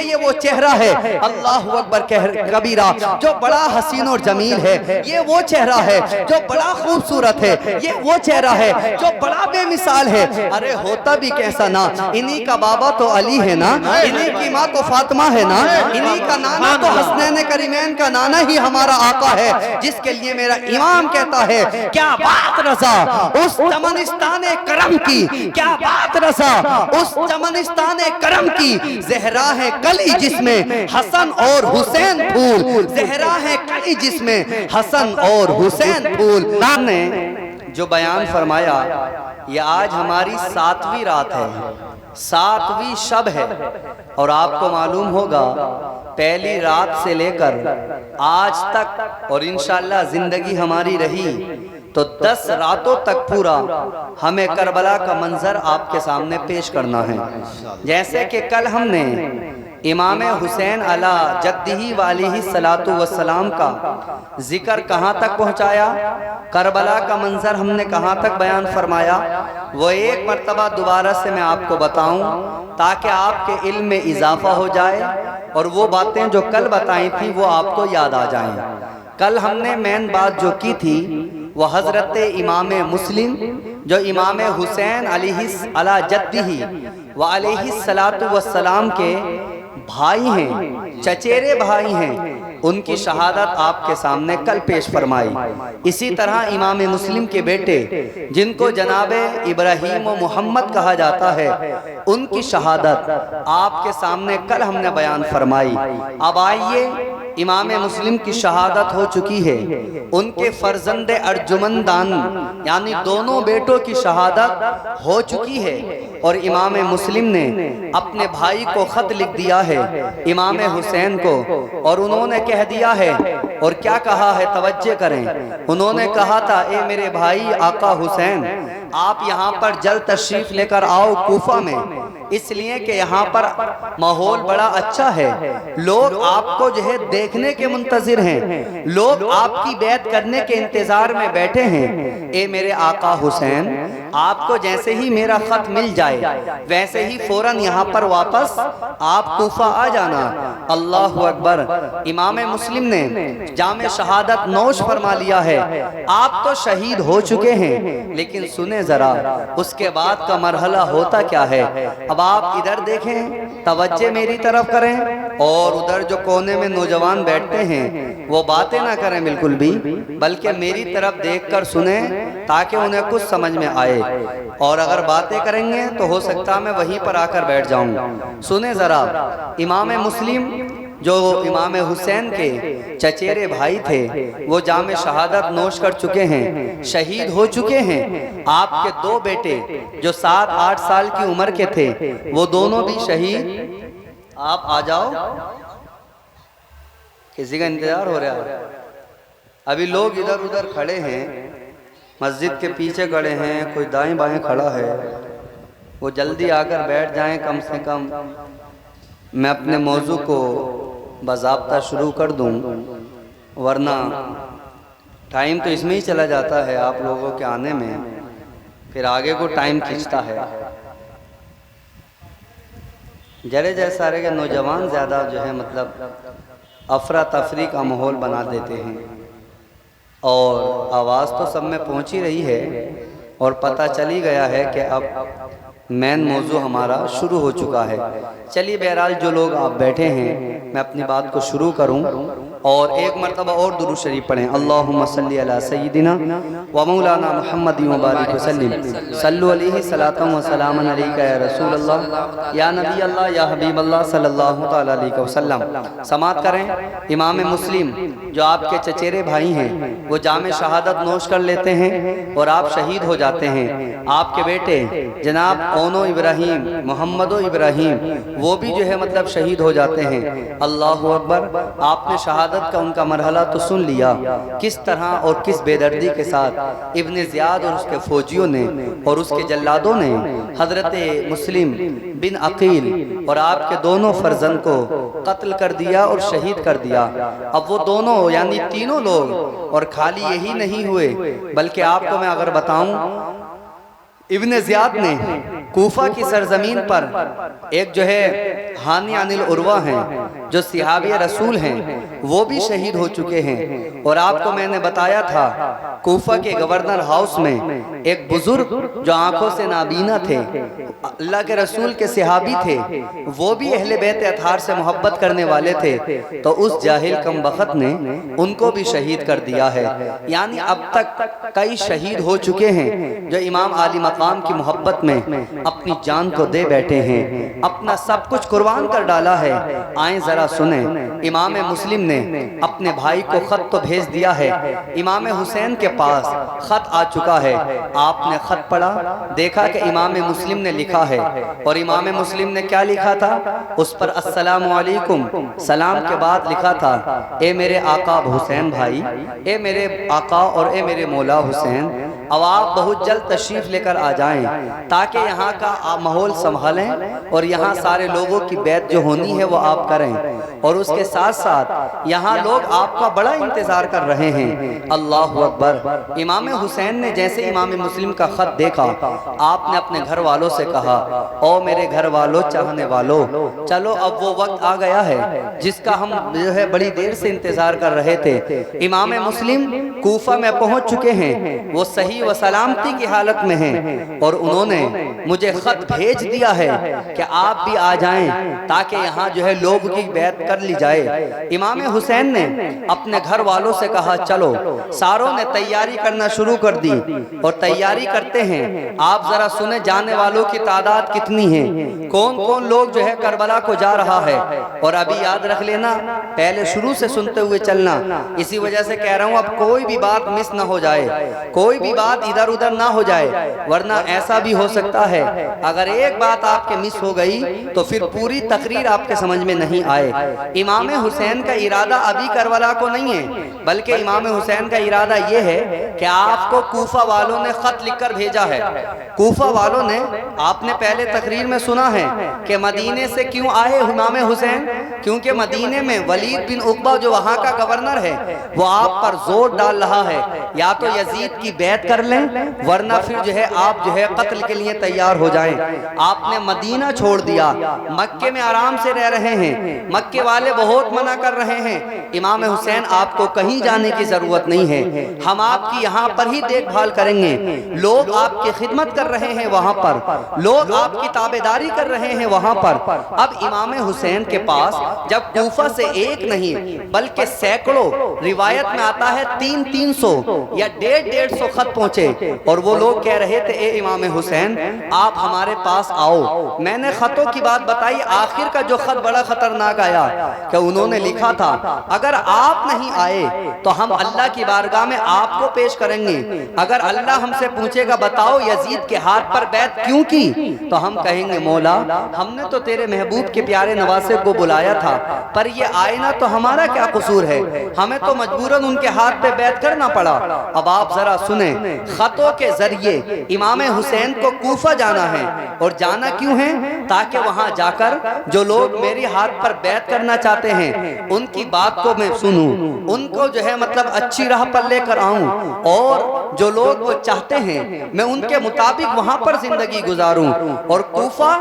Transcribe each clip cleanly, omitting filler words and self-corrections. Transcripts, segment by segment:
یہ وہ چہرہ ہے اللہ اکبر کبیرہ جو بڑا حسین اور جمیل ہے، یہ وہ چہرہ ہے جو بڑا خوبصورت ہے، یہ وہ چہرہ ہے جو بڑا بے مثال ہے۔ ارے ہوتا بھی کیسا نا، انہی کا بابا تو علی ہے نا، انہی کی ماں تو فاطمہ ہے نا، انہی کا نانا تو حسنین کریمین کا نانا ہی ہمارا آقا ہے، جس کے لیے میرا امام کہتا ہے کیا بات رضا اس چمنستان کرم کی، کیا بات رضا اس چمنستان کرم کی، زہرا ہے کلی جس میں حسن اور حسین پھول، زہرا ہے کلی جس میں حسن اور حسین پھول۔ نام نے جو بیان فرمایا یہ آج ہماری 7ویں رات ہے، 7ویں شب ہے، اور آپ کو معلوم ہوگا پہلی رات سے لے کر آج تک، اور انشاءاللہ زندگی ہماری رہی تو 10 راتوں تک پورا ہمیں کربلا کا منظر آپ کے سامنے پیش کرنا ہے۔ جیسے کہ کل ہم نے امام حسین علی جدہ وعلیہ السلام کا ذکر کہاں تک پہنچایا، کربلا کا منظر ہم نے کہاں تک بیان فرمایا، وہ ایک مرتبہ دوبارہ سے میں آپ کو بتاؤں تاکہ آپ کے علم میں اضافہ ہو جائے اور وہ باتیں جو کل بتائیں تھیں وہ آپ کو یاد آ جائیں۔ کل ہم نے مین بات جو کی تھی وہ حضرت امام مسلم جو امام حسین علی جدہ وعلیہ السلام کے بھائی ہیں، چچیرے بھائی ہیں، ان کی شہادت آپ کے سامنے کل پیش فرمائی۔ اسی طرح امام مسلم کے بیٹے جن کو جناب ابراہیم و محمد کہا جاتا ہے، ان کی شہادت آپ کے سامنے کل ہم نے بیان فرمائی۔ اب آئیے امام مسلم کی شہادت ہو چکی ہے، ان کے فرزند ارجمندان یعنی دونوں بیٹوں کی شہادت ہو چکی ہے، اور امام مسلم نے اپنے بھائی کو خط لکھ دیا ہے امام حسین کو، اور انہوں نے کہہ دیا ہے، اور کیا کہا ہے توجہ کریں، انہوں نے کہا تھا اے میرے بھائی آقا حسین آپ یہاں پر جلد تشریف لے کر آؤ کوفہ میں، اس لیے کہ یہاں پر ماحول بڑا اچھا ہے، لوگ آپ کو جو ہے دیکھنے کے منتظر ہیں، لوگ آپ کی بیعت کرنے کے انتظار میں بیٹھے ہیں۔ اے میرے آقا حسین آپ کو جیسے ہی میرا خط مل جائے ویسے ہی فوراً یہاں پر واپس آپ کوفہ آ جانا۔ اللہ اکبر، امام مسلم نے جام شہادت نوش فرما لیا ہے، آپ تو شہید ہو چکے ہیں، لیکن سنیں ذرا اس کے بعد کا مرحلہ ہوتا کیا ہے۔ اب آپ ادھر دیکھیں، توجہ میری طرف کریں، اور ادھر جو کونے میں نوجوان بیٹھتے ہیں وہ باتیں نہ کریں بالکل بھی، بلکہ میری طرف دیکھ کر سنیں تاکہ انہیں کچھ سمجھ میں آئے، اور اگر باتیں کریں گے تو ہو سکتا میں وہیں پر آ کر بیٹھ جاؤں۔ سنیں ذرا، امام مسلم جو امام حسین کے چچیرے بھائی تھے وہ جام شہادت نوش کر چکے ہیں، شہید ہو چکے ہیں۔ آپ کے 2 بیٹے جو 7-8 سال کی عمر کے تھے وہ دونوں بھی شہید۔ آپ آ جاؤ، کسی کا انتظار ہو رہا ہے، ابھی لوگ ادھر ادھر کھڑے ہیں، مسجد کے پیچھے کھڑے ہیں، کوئی دائیں بائیں کھڑا ہے، وہ جلدی آ کر بیٹھ جائیں کم سے کم، میں اپنے موضوع کو باضابطہ شروع کر دوں، ورنہ ٹائم تو اس میں ہی چلا جاتا ہے آپ لوگوں کے آنے میں، پھر آگے کو ٹائم کھینچتا ہے۔ جرے جیسارے کے نوجوان زیادہ جو ہے مطلب افراتفری کا ماحول بنا دیتے ہیں، اور آواز تو سب میں پہنچ ہی رہی ہے، اور پتہ چلی گیا ہے کہ اب مین موضوع ہمارا شروع ہو چکا ہے۔ چلیے بہرحال جو لوگ آپ بیٹھے ہیں میں اپنی بات کو شروع کروں، اور ایک مرتبہ اور درود شریف پڑھیں، اللہم صلی علی سیدنا و مولانا محمد مبارک وسلم، صلو علیہ صلاۃ و سلام علیکہ یا رسول اللہ یا نبی اللہ یا حبیب اللہ صلی اللہ تعالیٰ علیہ وسلم۔ سماعت کریں، امام مسلم جو آپ کے چچیرے بھائی ہیں وہ جام شہادت نوش کر لیتے ہیں اور آپ شہید ہو جاتے ہیں۔ آپ کے بیٹے جناب اونو ابراہیم، محمد و ابراہیم، وہ بھی جو ہے مطلب شہید ہو جاتے ہیں۔ اللہ اکبر، آپ نے شہادت کا ان کا مرحلہ تو سن لیا، کس طرح اور کس بے دردی کے ساتھ ابن زیاد اور اس کے فوجیوں نے اور اس کے جلادوں نے حضرت مسلم بن عقیل اور آپ کے دونوں فرزند کو قتل کر دیا اور شہید کر دیا۔ اب وہ دونوں یعنی تینوں لوگ، اور خالی یہی نہیں ہوئے بلکہ آپ کو میں اگر بتاؤں ابن زیاد نے کوفہ کی سرزمین پر ایک جو ہے ہانی عن العروہ ہیں جو صحابی رسول ہیں، وہ بھی شہید ہو چکے ہیں۔ اور آپ کو میں نے بتایا تھا کوفہ کے گورنر ہاؤس میں ایک بزرگ جو آنکھوں سے نابینا تھے، اللہ کے رسول کے صحابی تھے، وہ بھی اہل بیت اطہار سے محبت کرنے والے تھے، تو اس جاہل کم بخت نے ان کو بھی شہید کر دیا ہے۔ یعنی اب تک کئی شہید ہو چکے ہیں جو امام عالی مقام کی محبت میں اپنی جان کو دے بیٹھے ہیں، اپنا سب کچھ قربان کر ڈالا ہے۔ آئیں ذرا سنیں، امام مسلم نے اپنے بھائی کو خط تو بھیج دیا ہے، امام حسین کے پاس خط آ چکا ہے۔ آپ نے خط پڑھا، دیکھا کہ امام مسلم نے لکھا ہے، اور امام مسلم نے کیا لکھا تھا؟ اس پر السلام علیکم، سلام کے بعد لکھا تھا، اے میرے آقا حسین بھائی، اے میرے آقا اور اے میرے مولا حسین، اب آپ بہت جلد تشریف لے کر آ جائیں تاکہ یہاں کا ماحول سنبھالیں اور یہاں سارے لوگوں کی بیعت جو ہونی ہے وہ آپ کریں، اور اس کے ساتھ ساتھ یہاں لوگ آپ کا بڑا انتظار کر رہے ہیں۔ اللہ اکبر۔ امام حسین نے جیسے امام مسلم کا خط دیکھا، آپ نے اپنے گھر والوں سے کہا، او میرے گھر والوں، چاہنے والوں، چلو اب وہ وقت آ گیا ہے جس کا ہم جو ہے بڑی دیر سے انتظار کر رہے تھے۔ امام مسلم کوفہ میں پہنچ چکے ہیں، وہ صحیح و سلامتی کی حالت میں ہیں، اور انہوں نے مجھے خط بھیج دیا ہے کہ آپ بھی آ جائیں تاکہ یہاں جو ہے لوگ کی بیعت کر لی جائے۔ امام حسین نے اپنے گھر والوں سے کہا، چلو، ساروں نے تیاری کرنا شروع کر دی، اور تیاری کرتے ہیں۔ آپ ذرا سنیں جانے والوں کی تعداد کتنی ہے، کون کون لوگ جو ہے کربلا کو جا رہا ہے، اور ابھی یاد رکھ لینا، پہلے شروع سے سنتے ہوئے چلنا، اسی وجہ سے کہہ رہا ہوں اب کوئی بھی بات مس نہ ہو جائے، کوئی بھی بات ادھر ادھر نہ ہو جائے، ورنہ ایسا بھی ہو سکتا ہے اگر ایک بات آپ کے مس ہو گئی تو پھر پوری تقریر آپ کے سمجھ میں نہیں آئے۔ امام حسین کا ارادہ ابھی کربلا کو نہیں ہے، بلکہ امام حسین کا ارادہ یہ ہے کہ آپ کو کوفہ والوں نے خط لکھ کر بھیجا ہے۔ کوفہ والوں نے، آپ نے پہلے تقریر میں سنا ہے کہ مدینے سے کیوں آئے امام حسین، کیونکہ مدینے میں ولید بن عقبہ جو وہاں کا گورنر ہے وہ آپ پر زور ڈال رہا ہے، یا تو یزید کی بیعت کر لیں ورنہ پھر جو ہے آپ جو ہے قتل کے لیے تیار ہو جائیں۔ آپ نے مدینہ چھوڑ دیا، مکے میں آرام سے رہ رہے ہیں، مکے والے بہت منع کر رہے ہیں، امام حسین آپ کو کہیں جانے کی ضرورت نہیں ہے، ہم آپ کی یہاں پر ہی دیکھ بھال کریں گے، لوگ آپ کی خدمت کر رہے ہیں وہاں پر، لوگ آپ کی تابعداری کر رہے ہیں وہاں پر۔ اب امام حسین کے پاس جب کوفہ سے ایک نہیں بلکہ سینکڑوں، روایت میں آتا ہے 300 یا 150 خط پہنچے، اور وہ لوگ کہہ رہے تھے، اے امام حسین آپ ہمارے پاس آؤ۔ میں نے خطوں کی بات بتائی، آخر کا جو خط بڑا خطرناک آیا کہ انہوں نے لکھا تھا، اگر آپ نہیں آئے تو ہم اللہ کی بارگاہ میں آپ کو پیش کریں گے، اگر اللہ ہم سے پوچھے گا بتاؤ یزید کے ہاتھ پر بیعت کیوں کی، تو ہم کہیں گے مولا ہم نے تو تیرے محبوب کے پیارے نواسے کو بلایا تھا، پر یہ آئے نہ تو ہمارا کیا قصور ہے، ہمیں تو مجبوراً ان کے ہاتھ پہ بیعت کرنا پڑا۔ اب آپ ذرا سنیں، خطوں کے ذریعے امام حسین کو کوفہ جانا ہے، اور جانا کیوں ہے؟ تاکہ وہاں جا کر جو لوگ میری ہاتھ پر بیعت کرنا چاہتے ہیں ان کی بات کو میں سنوں، ان کو جو ہے مطلب اچھی راہ پر لے کر آؤں، اور جو لوگ وہ چاہتے ہیں میں ان کے مطابق وہاں پر زندگی گزاروں۔ اور کوفہ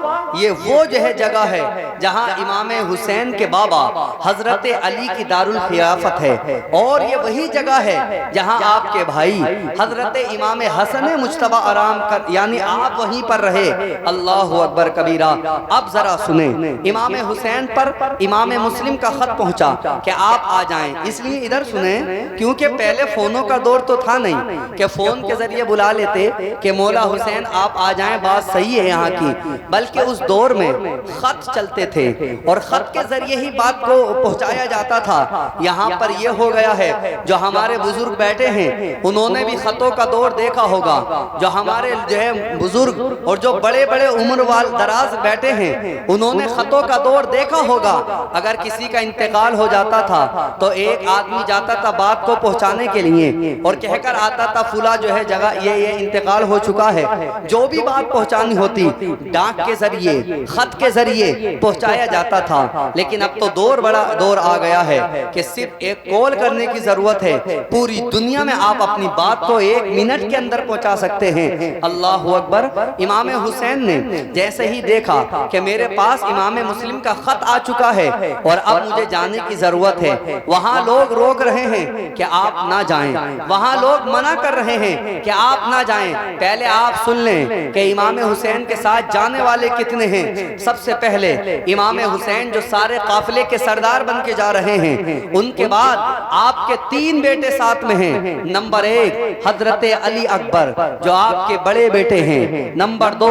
یہ وہ جو ہے جگہ ہے جہاں امام حسین کے بابا حضرت علی کی دارالخلافت ہے، اور یہ وہی جگہ ہے جہاں آپ کے بھائی حضرت امام حسن مجتبی آرام کر، یعنی آپ وہیں پر رہے۔ اللہ اکبر کبیرہ۔ اب ذرا سنیں، امام حسین پر امام مسلم کا خط پہنچا کہ آپ آ جائیں، اس لیے ادھر سنیں کیونکہ پہلے فونوں کا دور تو تھا نہیں کہ فون کے ذریعے بلا لیتے کہ مولا حسین آپ آ جائیں، بات صحیح ہے یہاں کی، بلکہ اس دور میں خط چلتے تھے اور خط کے ذریعے ہی بات کو پہنچایا جاتا تھا۔ یہاں پر یہ ہو گیا ہے، جو ہمارے بزرگ بیٹھے ہیں انہوں نے بھی خطوں کا دور دیکھا ہوگا، جو ہمارے جو ہے بزرگ اور جو بڑے بڑے عمر وال دراز بیٹھے ہیں انہوں نے خطوں کا دور دیکھا ہوگا۔ اگر کسی کا انتقال ہو جاتا تھا تو ایک آدمی جاتا تھا بات کو پہنچانے کے لیے اور کہہ کر آتا تھا فلاں جو ہے جگہ یہ انتقال ہو چکا ہے، جو بھی بات پہنچانی ہوتی ڈاک کے ذریعے، خط کے ذریعے پہنچایا جاتا تھا۔ لیکن اب تو دور بڑا دور آ گیا ہے کہ صرف ایک کال کرنے کی ضرورت ہے، پوری دنیا میں آپ اپنی بات کو 1 منٹ کے اندر پہنچا سکتے ہیں۔ اللہ اکبر۔ امام حسین نے جیسے ہی دیکھا کہ میرے پاس امام مسلم کا خط آ چکا ہے اور اب مجھے جانے کی ضرورت ہے، وہاں لوگ روک رہے ہیں کہ آپ نہ جائیں، وہاں لوگ منع کر رہے ہیں کہ آپ نہ جائیں، پہلے آپ سن لیں کہ امام حسین کے ساتھ جانے والے کتنے ہیں۔ سب سے پہلے امام حسین جو سارے قافلے کے سردار بن کے جا رہے ہیں، ان کے بعد آپ کے 3 بیٹے ساتھ میں ہیں۔ نمبر 1 حضرت علی اکبر جو آپ کے بڑے بیٹے ہیں، نمبر 2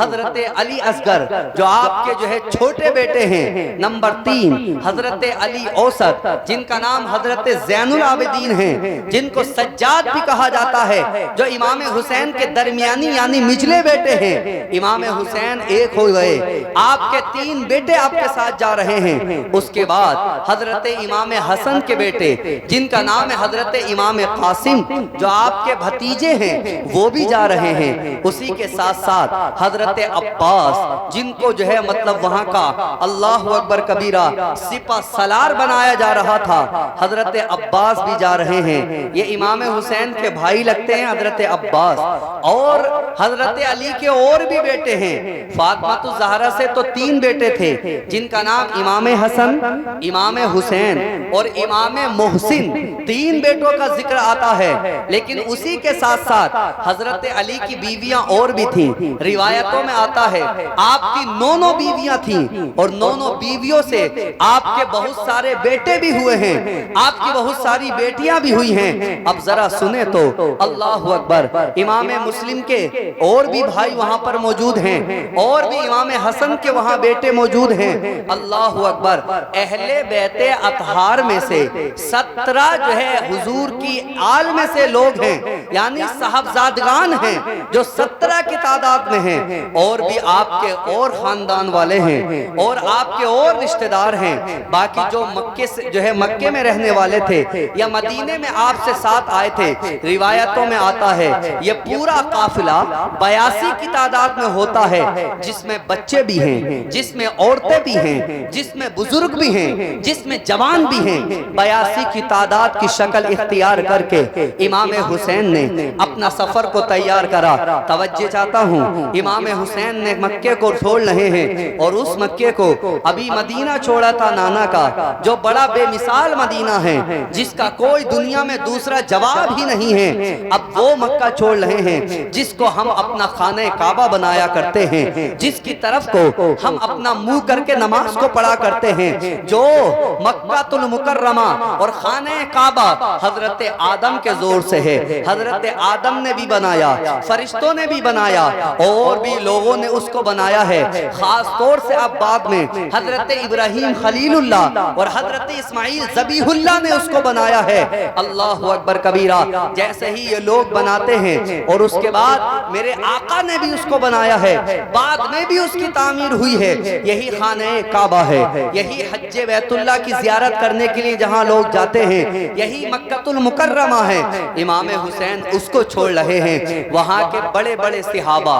حضرت علی اصغر جو آپ کے جو ہے چھوٹے بیٹے ہیں، نمبر 3 حضرت علی اوسط جن کا نام حضرت زین العابدین ہیں، جن کو سجاد بھی کہا جاتا ہے، جو امام حسین کے درمیانی یعنی نچلے بیٹے ہیں۔ امام حسین ایک ہو گئے، آپ کے 3 بیٹے آپ کے ساتھ جا رہے ہیں۔ اس کے بعد حضرت امام حسن کے بیٹے جن کا نام ہے حضرت امام قاسم جو آپ کے بھتیجے ہیں، وہ بھی جا رہے ہیں۔ اسی کے ساتھ ساتھ حضرت عباس جن کو جو ہے مطلب وہاں کا اللہ اکبر کبیرہ سپہ سالار بنایا جا رہا تھا، حضرت عباس بھی جا رہے ہیں۔ یہ امام حسین کے بھائی لگتے ہیں حضرت عباس، اور حضرت علی کے اور بھی بیٹے ہیں۔ فاطمہ الزہرا سے تو 3 بیٹے تھے جن کا نام امام حسن، امام حسین اور امام محسن، 3 بیٹوں کا ذکر آتا ہے۔ لیکن اسی کے ساتھ ساتھ حضرت علی کی بیویاں اور بھی تھیں۔ روایتوں میں آتا ہے آپ کی 9 بیویاں تھیں، اور 9 بیویوں سے آپ کے بہت سارے بیٹے بھی ہوئے ہیں، آپ کی بہت ساری بیٹیاں بھی ہوئی ہیں۔ اب ذرا سنیں تو اللہ اکبر، امام مسلم کے اور بھی بھائی وہاں پر موجود ہیں، اور بھی امام حسن کے وہاں بیٹے موجود ہیں۔ اللہ اکبر، اہل بیت اطہار میں سے 17 جو ہے حضور کی آل میں سے لوگ ہیں، یعنی صاحبزادگان ہیں جو 17 کی تعداد میں ہیں، اور بھی آپ کے اور خاندان والے ہیں، اور آپ کے اور رشتہ دار ہیں۔ باقی جو مکے سے جو ہے مکے میں رہنے والے تھے یا مدینے میں آپ سے ساتھ آئے تھے، روایتوں میں آتا ہے یہ پورا قافلہ 82 کی تعداد میں ہوتا ہے، جس میں بچے بھی ہیں، جس میں عورتیں بھی ہیں، جس میں بزرگ بھی ہیں، جس میں جوان بھی ہیں۔ 82 کی تعداد کی شکل اختیار کر کے امام حسین نے اپنا سفر کو تیار کرا۔ توجہ چاہتا ہوں، امام حسین نے مکے کو چھوڑ رہے ہیں، اور اس مکے کو ابھی مدینہ چھوڑا تھا نانا کا، جو بڑا بے مثال مدینہ ہے، جس کا کوئی دنیا میں دوسرا جواب ہی نہیں ہے۔ اب وہ مکہ چھوڑ رہے ہیں جس کو ہم اپنا خانہ کعبہ بنایا کرتے ہیں، جس کی طرف کو ہم اپنا منہ کر کے نماز کو پڑھا کرتے ہیں، جو مکہ المکرمہ اور خانہ کعبہ حضرت آدم کے زور سے ہے۔ حضرت آدم نے بھی بنایا، فرشتوں نے بھی بنایا، اور بھی لوگوں نے اس کو بنایا ہے۔ خاص طور سے اب بعد میں حضرت ابراہیم خلیل اللہ اور حضرت اسماعیل ذبیح اللہ نے اس کو بنایا ہے۔ اللہ اکبر کبیرہ، جیسے ہی یہ لوگ بناتے ہیں، اور اس کے بعد میرے آقا نے بھی اس کو بنایا ہے، بعد میں بھی اس کی تعمیر ہوئی ہے۔ یہی خانہ کعبہ ہے، یہی حج بیت اللہ کی زیارت کرنے کے لیے جہاں لوگ جاتے ہیں، یہی مکہ المکرمہ ہے۔ امام حسین اس کو چھوڑ رہے ہیں۔ وہاں کے بڑے بڑے صحابہ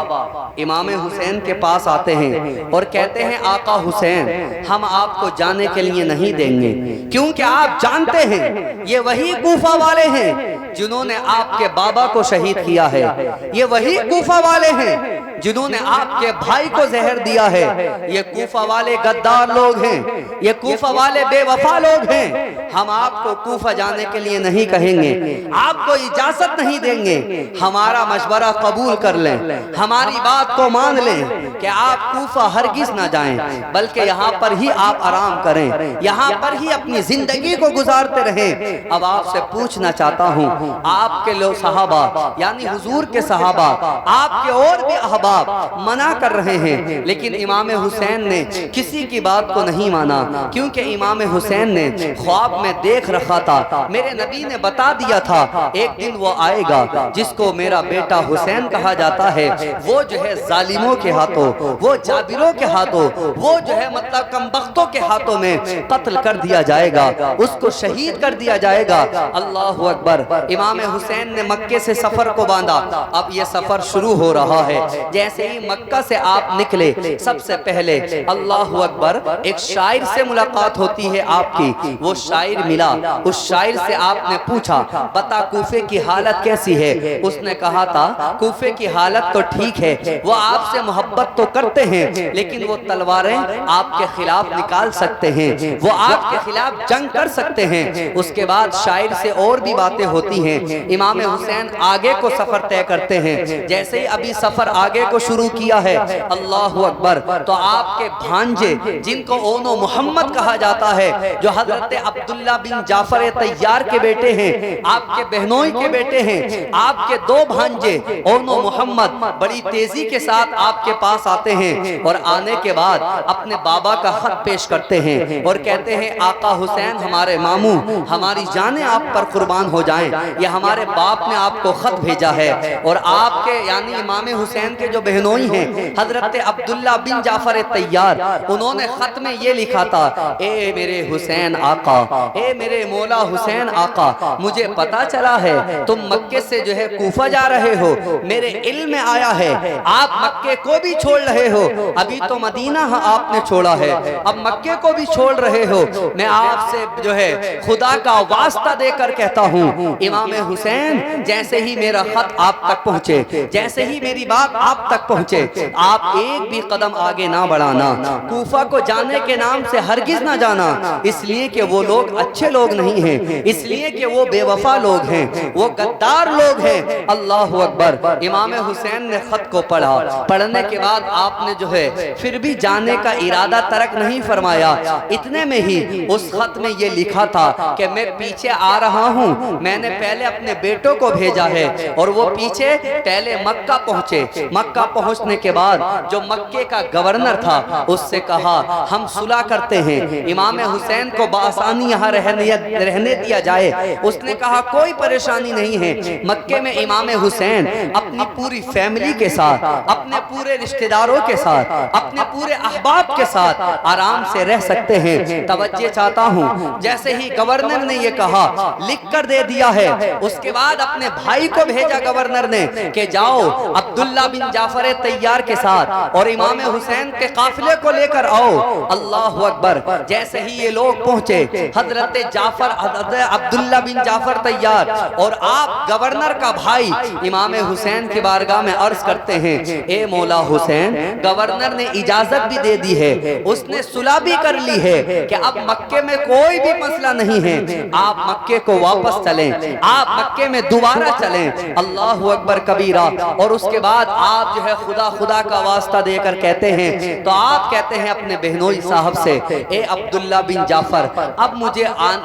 امام حسین کے پاس آتے ہیں اور کہتے ہیں آقا حسین، ہم آپ کو جانے کے لیے نہیں دیں گے، کیونکہ آپ جانتے ہیں یہ وہی کوفہ والے ہیں جنہوں نے آپ کے بابا کو شہید کیا ہے، یہ وہی کوفہ والے ہیں جنہوں نے آپ کے بھائی کو زہر دیا ہے، یہ کوفہ والے غدار لوگ ہیں، یہ کوفہ والے بے وفا لوگ ہیں۔ ہم آپ کو کوفہ جانے کے لیے نہیں کہیں گے، آپ کو اجازت نہیں دیں گے، ہمارا مشورہ قبول کر لیں، ہماری بات کو مان لیں کہ آپ کوفہ ہرگز نہ جائیں، بلکہ یہاں پر ہی آپ آرام کریں، یہاں پر ہی اپنی زندگی کو گزارتے رہیں۔ اب آپ سے پوچھنا چاہتا ہوں، آپ کے لوگ صحابہ یعنی حضور کے صحابہ، آپ کے اور بھی احباب منع کر رہے ہیں، لیکن امام حسین نے کسی کی بات کو نہیں مانا، کیونکہ امام حسین نے خواب میں دیکھ رکھا تھا، میرے نبی نے بتا دیا تھا ایک دن وہ آئے گا جس کو میرا بیٹا حسین کہا جاتا ہے، وہ جو ہے ظالموں کے ہاتھوں، وہ جابروں کے ہاتھوں، وہ جو ہے مطلب کمبختوں کے ہاتھوں میں قتل کر دیا جائے گا، اس کو شہید کر دیا جائے گا۔ اللہ اکبر، امام حسین نے مکے سے سفر کو باندھا۔ اب یہ سفر شروع ہو رہا ہے، جیسے ہی مکہ سے آپ نکلے سب سے پہلے اللہ اکبر ایک شاعر سے ملاقات ہوتی ہے آپ کی. وہ شاعر ملا, اس شاعر سے آپ نے پوچھا بتا کوفے کی حالت کیسی ہے؟ اس نے کہا تھا کوفے کی حالت تو ٹھیک ہے, وہ آپ سے محبت تو کرتے ہیں لیکن وہ تلواریں آپ کے خلاف نکال سکتے ہیں, وہ آپ کے خلاف جنگ کر سکتے ہیں. اس کے بعد شاعر سے اور بھی باتیں ہوتی ہیں. امام حسین آگے کو سفر طے کرتے ہیں. جیسے ہی ابھی سفر آگے کو شروع کیا ہے اللہ اکبر, تو آپ کے بھانجے جن کو اون و محمد کہا جاتا ہے, جو حضرت عبداللہ بن جعفر طیار کے بیٹے ہیں, آپ کے بہنوئی کے بیٹے ہیں, آپ کے دو بھانجے اون و محمد بڑی تیزی کے ساتھ آپ کے پاس آتے ہیں اور آنے کے بعد اپنے بابا کا خط پیش کرتے ہیں اور کہتے ہیں آقا حسین ہمارے ماموں, ہماری جانیں آپ پر قربان ہو جائیں, یہ ہمارے باپ نے آپ کو خط بھیجا ہے. اور آپ کے یعنی امام حسین کے جو بہنوئی ہیں حضرت عبداللہ بن جعفر طیار, انہوں نے خط میں یہ لکھا تھا اے میرے حسین آقا, اے میرے مولا حسین آقا, مجھے پتا چلا ہے تم مکے سے جو ہے کوفہ جا رہے ہو, میرے علم میں آیا ہے آپ مکے کو بھی چھوڑ رہے ہو, ابھی تو مدینہ آپ نے چھوڑا ہے, اب مکے کو بھی چھوڑ رہے ہو. میں آپ سے جو ہے خدا کا واسطہ دے کر کہتا ہوں امام حسین جیسے ہی میرا خط آپ تک پہنچے, جیسے ہی میری بات آپ تک پہنچے, آپ ایک بھی قدم آگے نہ بڑھانا, کوفہ کو جانے کے نام سے ہرگز نہ جانا, اس لیے کہ وہ لوگ اچھے لوگ نہیں ہیں, اس لیے کہ وہ بے وفا لوگ ہیں, وہ غدار لوگ ہیں. اللہ اکبر. امام حسین نے خط کو پڑھا, پڑھنے کے بعد آپ نے جو ہے پھر بھی جانے کا ارادہ ترک نہیں فرمایا. اتنے میں ہی اس خط میں یہ لکھا تھا کہ میں پیچھے آ رہا ہوں, میں نے پہلے اپنے بیٹوں کو بھیجا ہے اور وہ پیچھے پہلے مکہ پہنچے. مکہ پہنچنے کے بعد جو مکے کا گورنر تھا اس سے کہا ہم صلح کرتے ہیں, امام حسین کو بآسانی یہاں رہنے دیا جائے. اس نے کہا کوئی پریشانی نہیں ہے, مکے میں امام حسین اپنی پوری فیملی کے ساتھ, اپنے پورے رشتہ داروں کے ساتھ, اپنے پورے احباب کے ساتھ آرام سے رہ سکتے ہیں. توجہ چاہتا ہوں, جیسے ہی گورنر نے یہ کہا لکھ کر دے دیا ہے, اس کے بعد اپنے بھائی کو بھیجا گورنر نے کہ جاؤ عبداللہ بن جعفر طیار کے ساتھ اور امام حسین کے قافلے کو لے کر آؤ. اللہ اکبر. جیسے ہی یہ لوگ پہنچے حضرت عبداللہ بن جعفر طیار اور آپ گورنر کا بھائی امام حسین کی بارگاہ میں عرض کرتے ہیں اے مولا حسین, گورنر نے اجازت بھی دے دی ہے, اس نے صلح بھی کر لی ہے کہ اب مکے میں کوئی بھی مسئلہ نہیں ہے, آپ مکے کو واپس چلیں, آپ مکے میں دوبارہ چلیں. اللہ اکبر کبیرہ. اور اس کے بعد آپ جو ہے خدا خدا کا واسطہ دے کر کہتے ہیں, تو آپ کہتے ہیں اپنے بہنوئی صاحب سے اے عبداللہ بن جعفر, اب مجھے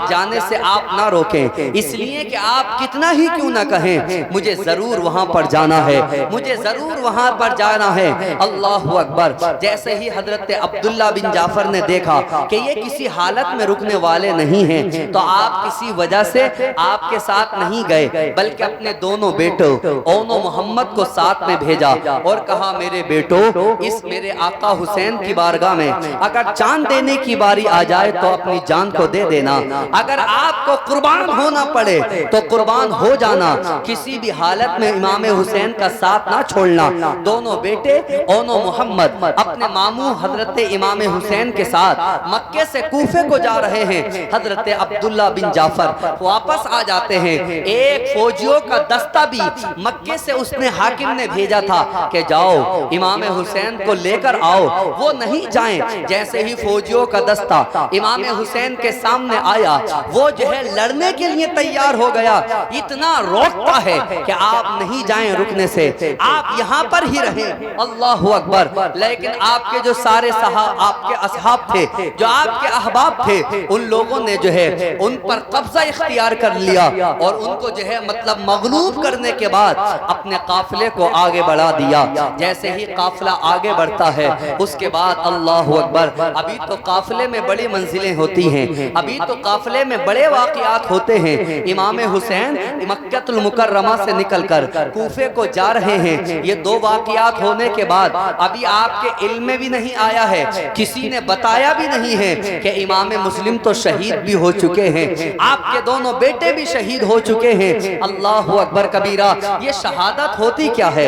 جانے سے آپ نہ روکیں, اس لیے کہ آپ کتنا ہی کیوں نہ کہیں مجھے ضرور وہاں پر جانا ہے, مجھے ضرور وہاں پر جانا ہے. اللہ اکبر. جیسے ہی حضرت عبداللہ بن جعفر نے دیکھا کہ یہ کسی حالت میں رکنے والے نہیں ہیں, تو آپ کسی وجہ سے آپ کے ساتھ نہیں گئے بلکہ اپنے دونوں بیٹوں اون و محمد کو ساتھ میں بھیجا اور کہا میرے بیٹو, اس میرے آقا حسین کی بارگاہ میں اگر جان دینے کی باری آ جائے تو اپنی جان کو دے دینا, اگر آپ کو قربان ہونا پڑے تو قربان ہو جانا, کسی بھی حالت میں امام حسین کا ساتھ نہ چھوڑنا. دونوں بیٹے اون و محمد اپنے ماموں حضرت امام حسین کے ساتھ مکے سے کوفے کو جا رہے ہیں. حضرت عبداللہ بن جعفر واپس آ جاتے ہیں. ایک فوجیوں کا دستہ بھی مکے سے اس نے حاکم نے بھیجا تھا کہ جاؤ امام حسین کو لے کر آؤ, وہ نہیں جائیں. جیسے ہی فوجیوں کا دستہ امام حسین کے سامنے آیا, وہ جو ہے لڑنے کے لیے تیار ہو گیا, اتنا روکتا ہے کہ آپ نہیں جائیں رکنے سے, آپ یہاں پر ہی رہیں. اللہ اکبر. لیکن آپ کے جو سارے آپ کے اصحاب تھے, جو آپ کے احباب تھے, ان لوگوں نے جو ہے ان پر قبضہ اختیار کر لیا اور ان کو جو ہے مطلب مغلوب کرنے کے بعد اپنے قافلے کو آگے بڑھا دیا. جیسے ہی قافلہ آگے بڑھتا ہے اس کے بعد اللہ اکبر, ابھی تو قافلے میں بڑی منزلیں ہوتی ہیں, ابھی تو قافلے میں بڑے واقعات ہوتے ہیں. امام حسین مکہ المکرمہ سے نکل کر کوفے کو جا رہے ہیں. یہ دو واقعات ہونے کے بعد ابھی آپ کے علم میں بھی نہیں آیا ہے, کسی نے بتایا بھی نہیں ہے کہ امام مسلم تو شہید بھی ہو چکے ہیں, آپ کے دونوں بیٹے بھی شہید ہو چکے ہیں. اللہ اکبر کبیرہ. یہ شہادت ہوتی کیا ہے؟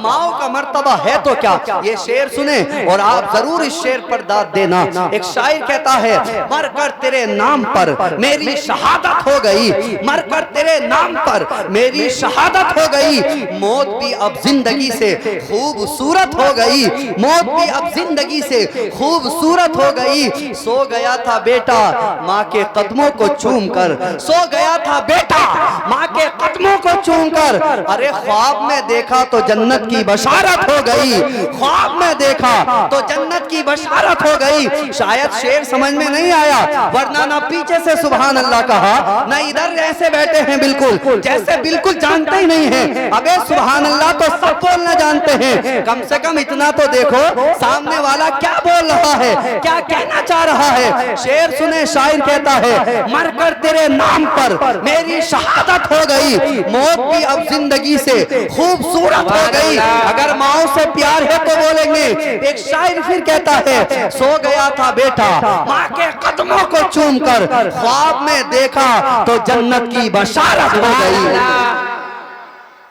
ماؤں کا مرتبہ ہے تو کیا. یہ شعر سنیں اور آپ ضرور اس شعر پر داد دینا. ایک شاعر کہتا ہے مر کر تیرے نام پر میری شہادت ہو گئی, مر کر تیرے نام پر میری شہادت ہو گئی, موت بھی اب زندگی سے خوبصورت ہو گئی, موت بھی اب زندگی سے خوبصورت ہو گئی. سو گیا تھا بیٹا ماں کے قدموں کو چوم کر, سو گیا تھا بیٹا ماں کے قدموں کو چوم کر, ارے خواب میں دیکھا تو جنت کی بشارت ہو گئی, خواب میں دیکھا تو جنت کی بشارت ہو گئی. شاید شعر سمجھ میں نہیں آیا, ورنہ نہ پیچھے سے سبحان اللہ کہا, نہ ادھر ایسے بیٹھے ہیں بالکل جیسے بالکل جانتے ہی نہیں ہیں. ابے سبحان اللہ تو سب بولنا جانتے ہیں, کم سے کم اتنا تو دیکھو سامنے والا کیا بول رہا ہے, کیا کہنا چاہ رہا ہے. شعر سنیں, شاعر کہتا ہے مر کر تیرے نام پر میری شہادت ہو گئی, موت بھی اب زندگی سے خوبصورت ہو گئی. اگر ماؤں سے پیار ہے تو بولیں گے. ایک شاعر پھر کہتا ہے سو گیا تھا بیٹا ماں کے قدموں کو چوم کر, خواب میں دیکھا تو جنت کی بشارت ہو گئی.